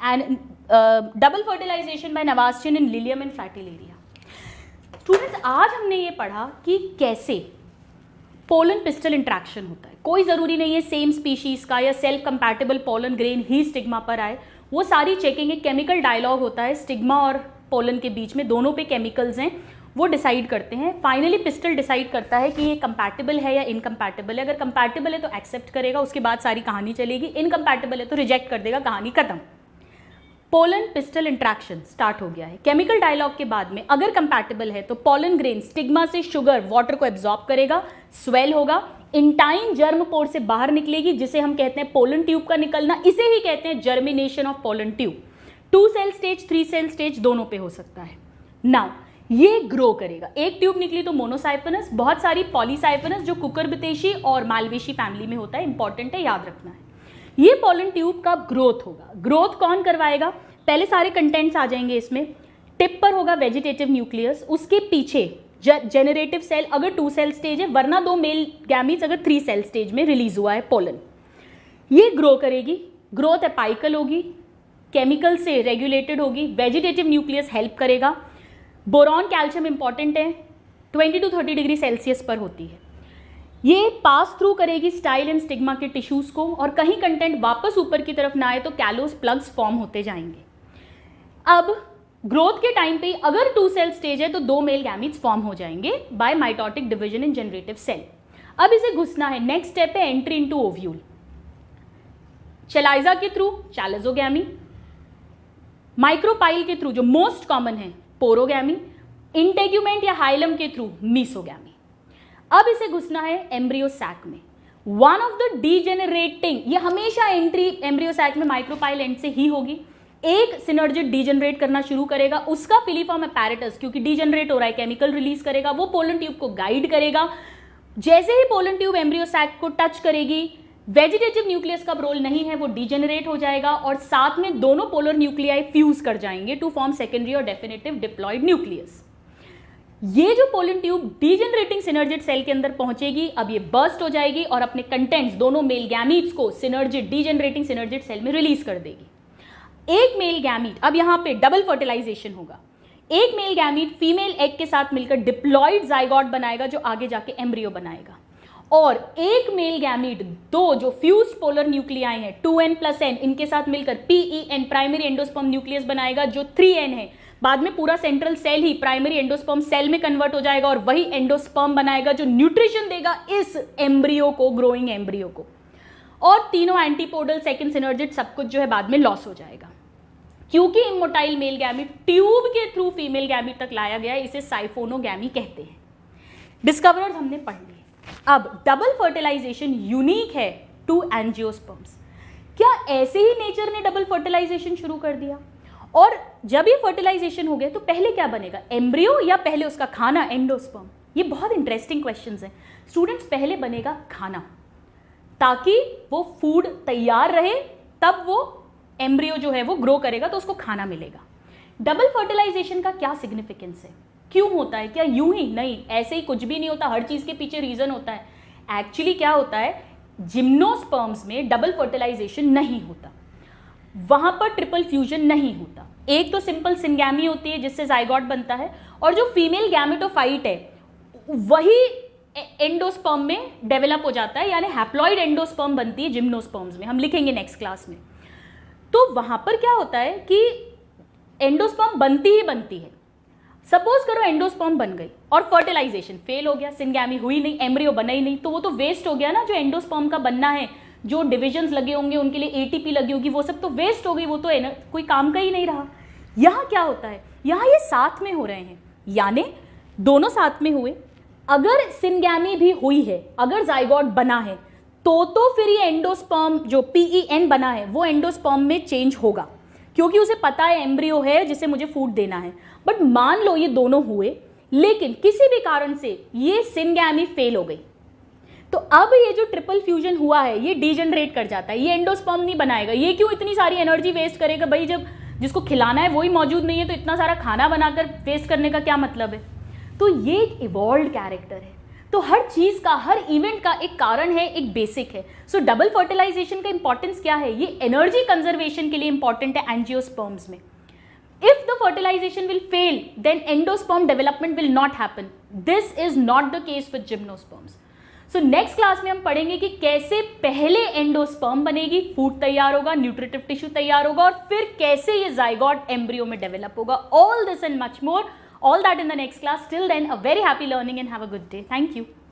and double fertilization by Navastian in Lilium and Fratillaria. Students, आज हमने ये पढ़ा कि कैसे पोलन पिस्टल इंट्रैक्शन होता है. कोई ज़रूरी नहीं है सेम स्पीशीज का या सेल्फ कंपैटिबल पोलन ग्रेन ही स्टिग्मा पर आए. वो सारी चेकिंग एक केमिकल डायलॉग होता है स्टिग्मा और पोलन के बीच में. दोनों पे केमिकल्स हैं, वो डिसाइड करते हैं. फाइनली पिस्टल डिसाइड करता है कि ये कंपैटिबल है या इनकम्पैटिबल है. अगर कंपैटिबल है तो एक्सेप्ट करेगा, उसके बाद सारी कहानी चलेगी. इनकम्पैटिबल है तो रिजेक्ट कर देगा, कहानी खत्म. पोलन पिस्टल इंट्रैक्शन स्टार्ट हो गया है. केमिकल डायलॉग के बाद में अगर कंपैटिबल है तो पोलन ग्रेन स्टिग्मा से शुगर वाटर को एब्जॉर्ब करेगा, स्वेल होगा, इन टाइम जर्म पोर से बाहर निकलेगी, जिसे हम कहते हैं पोलन ट्यूब का निकलना. इसे ही कहते हैं germination of pollen tube. 2 cell stage 3 cell stage दोनों पे हो सकता है. नाउ ये ग्रो करेगा. एक ट्यूब निकली तो मोनोसाइफनस, बहुत सारी पॉलीसाइफनस जो कुकुरबिटेसी और मालवेशी फैमिली में होता है. इंपॉर्टेंट है, याद रखना है. ये पोलन ट्यूब का ग्रोथ होगा. ग्रोथ कौन करवाएगा? पहले सारे कंटेंट्स आ जाएंगे इसमें. टिप पर होगा वेजिटेटिव न्यूक्लियस, उसके पीछे जेनरेटिव सेल अगर 2 सेल स्टेज है, वरना 2 मेल गैमीट्स अगर 3 सेल स्टेज में रिलीज हुआ है पोलन. ये ग्रो करेगी. ग्रोथ एपाइकल होगी, केमिकल से रेगुलेटेड होगी. वेजिटेटिव न्यूक्लियस हेल्प करेगा. बोरॉन कैल्शियम इंपॉर्टेंट है, 20 to 30 डिग्री सेल्सियस पर होती है. ये पास थ्रू करेगी स्टाइल एंड स्टिग्मा के टिश्यूज को, और कहीं कंटेंट वापस ऊपर की तरफ ना आए तो कैलोस प्लग्स फॉर्म होते जाएंगे. अब ग्रोथ के टाइम पे अगर 2 सेल स्टेज है तो 2 मेल गैमीट्स फॉर्म हो जाएंगे by mitotic division in generative cell. अब इसे घुसना है. नेक्स्ट स्टेप है एंट्री इनटू ओव्यूल. चेलाइजा के थ्रू चैलेजोगैमी, माइक्रोपाइल के थ्रू जो मोस्ट कॉमन है पोरोगैमी, इंटेग्यूमेंट या हाइलम के थ्रू मीसोगैमी. अब इसे घुसना है एम्ब्रियो सैक में. वन ऑफ द डीजेनरेटिंग, ये हमेशा एंट्री एम्ब्रियो सैक में माइक्रोपाइल एंड से ही होगी. एक सिनर्जिड डीजेनरेट करना शुरू करेगा, उसका फिलीफॉर्म अपैरेटस क्योंकि डीजेनरेट हो रहा है केमिकल रिलीज करेगा, वो पोलन ट्यूब को गाइड करेगा. जैसे ही पोलन ट्यूब एम्ब्रियो सैक को टच करेगी, वेजिटेटिव न्यूक्लियस का रोल नहीं है, वो डीजेनरेट हो जाएगा और साथ में दोनों पोलर न्यूक्लियाई फ्यूज कर जाएंगे टू फॉर्म सेकेंडरी और डेफिनेटिव डिप्लॉयड न्यूक्लियस. ये जो पोलन ट्यूब डीजेनरेटिंग सिनर्जिड सेल के अंदर पहुंचेगी, अब ये बर्स्ट हो जाएगी और अपने कंटेंट्स दोनों मेल गैमीट्स को सिनर्जिड डीजेनरेटिंग सिनर्जिड सेल में रिलीज कर देगी. एक मेल गैमीट, अब यहां पे डबल फर्टिलाइजेशन होगा. एक मेल गैमीट फीमेल एग के साथ मिलकर डिप्लॉयड जाइगोट बनाएगा जो आगे जाके एम्ब्रियो बनाएगा, और एक मेल गैमीट 2 जो फ्यूज्ड पोलर न्यूक्लियाई हैं 2n+n, इनके साथ मिलकर PEN प्राइमरी एंडोस्पर्म न्यूक्लियस बनाएगा जो 3n है. बाद में पूरा सेंट्रल सेल ही प्राइमरी एंडोस्पर्म सेल में कन्वर्ट हो जाएगा और वही एंडोस्पर्म बनाएगा जो न्यूट्रिशन देगा इस एम्ब्रियो को, ग्रोइंग एम्ब्रियो को. और तीनों एंटीपोडल सेकंड सिनर्जिड सब कुछ जो है बाद में लॉस हो जाएगा. क्योंकि इमोटाइल मेल गैमीट ट्यूब के थ्रू फीमेल गैमीट तक लाया गया, इसे साइफोनोगैमी कहते हैं. डिस्कवरर्स हमने पढ़ लिए. अब डबल फर्टिलाइजेशन यूनिक है टू एंजियोस्पर्म्स. क्या ऐसे ही नेचर ने डबल फर्टिलाइजेशन शुरू कर दिया? और जब ये फर्टिलाइजेशन हो गया तो पहले क्या बनेगा, एम्ब्रियो या पहले उसका खाना एंडोस्पर्म? ये बहुत इंटरेस्टिंग क्वेश्चंस हैं स्टूडेंट्स. पहले बनेगा खाना ताकि वो फूड तैयार रहे, तब वो एम्ब्रियो जो है वो ग्रो करेगा तो उसको खाना मिलेगा. डबल फर्टिलाइजेशन का क्या सिग्निफिकेंस है, क्यों होता है? क्या यूं ही? नहीं, ऐसे ही कुछ भी नहीं होता. हर चीज के पीछे रीजन होता है. एक्चुअली क्या होता है, जिम्नोस्पर्म्स में डबल फर्टिलाइजेशन नहीं होता, वहां पर ट्रिपल फ्यूजन नहीं होता. एक तो सिंपल सिंगैमी होती है जिससे जाइगोट बनता है, और जो फीमेल गैमेटोफाइट है वही एंडोस्पर्म में डेवलप हो जाता है, यानी हैप्लॉइड एंडोस्पर्म बनती है जिम्नोस्पर्म्स में. हम लिखेंगे नेक्स्ट क्लास में. तो वहां पर क्या होता है कि एंडोस्पर्म बनती ही बनती है. सपोज करो एंडोस्पर्म बन गई और फर्टिलाइजेशन फेल हो गया, सिंगैमी हुई नहीं, एम्ब्रियो बना ही नहीं, तो वो तो वेस्ट हो गया ना. जो एंडोस्पर्म का बनना है, जो डिविजन्स लगे होंगे उनके लिए एटीपी लगी होगी, वो सब तो वेस्ट हो गई, वो तो कोई काम का ही नहीं रहा. यहाँ क्या होता है, यहाँ ये साथ में हो रहे हैं, यानी दोनों साथ में हुए. अगर सिंगैमी भी हुई है, अगर जाइगोट बना है, तो फिर ये एंडोस्पर्म जो PEN बना है वो एंडोस्पर्म में चेंज होगा, क्योंकि उसे पता है एम्ब्रियो है जिसे मुझे फूड देना है. बट मान लो ये दोनों हुए, लेकिन किसी भी कारण से ये सिंगैमी फेल हो गई, तो अब ये जो ट्रिपल फ्यूजन हुआ है ये डीजनरेट कर जाता है. ये एंडोस्पर्म नहीं बनाएगा. ये क्यों इतनी सारी एनर्जी वेस्ट करेगा भाई, जब जिसको खिलाना है वही मौजूद नहीं है, तो इतना सारा खाना बनाकर वेस्ट करने का क्या मतलब है। तो ये एक इवॉल्व्ड कैरेक्टर है। तो हर चीज़ का, हर इवेंट का एक कारण है, एक बेसिक है। सो डबल फर्टिलाइजेशन का इंपॉर्टेंस क्या है, ये एनर्जी कंजर्वेशन के लिए इंपॉर्टेंट है एंजियोस्पर्म्स में। If the fertilization will fail, then endosperm development will not happen. This is not the case with gymnosperms. So next class में हम पढ़ेंगे कि कैसे पहले एंडोस्पर्म बनेगी, फूड तैयार होगा, न्यूट्रिटिव टिश्यू तैयार होगा, और फिर कैसे ये जाइगोट एम्ब्रियो में डेवलप होगा. All this and much more, all that in the next class. Till then, a very happy learning and have a good day. Thank you.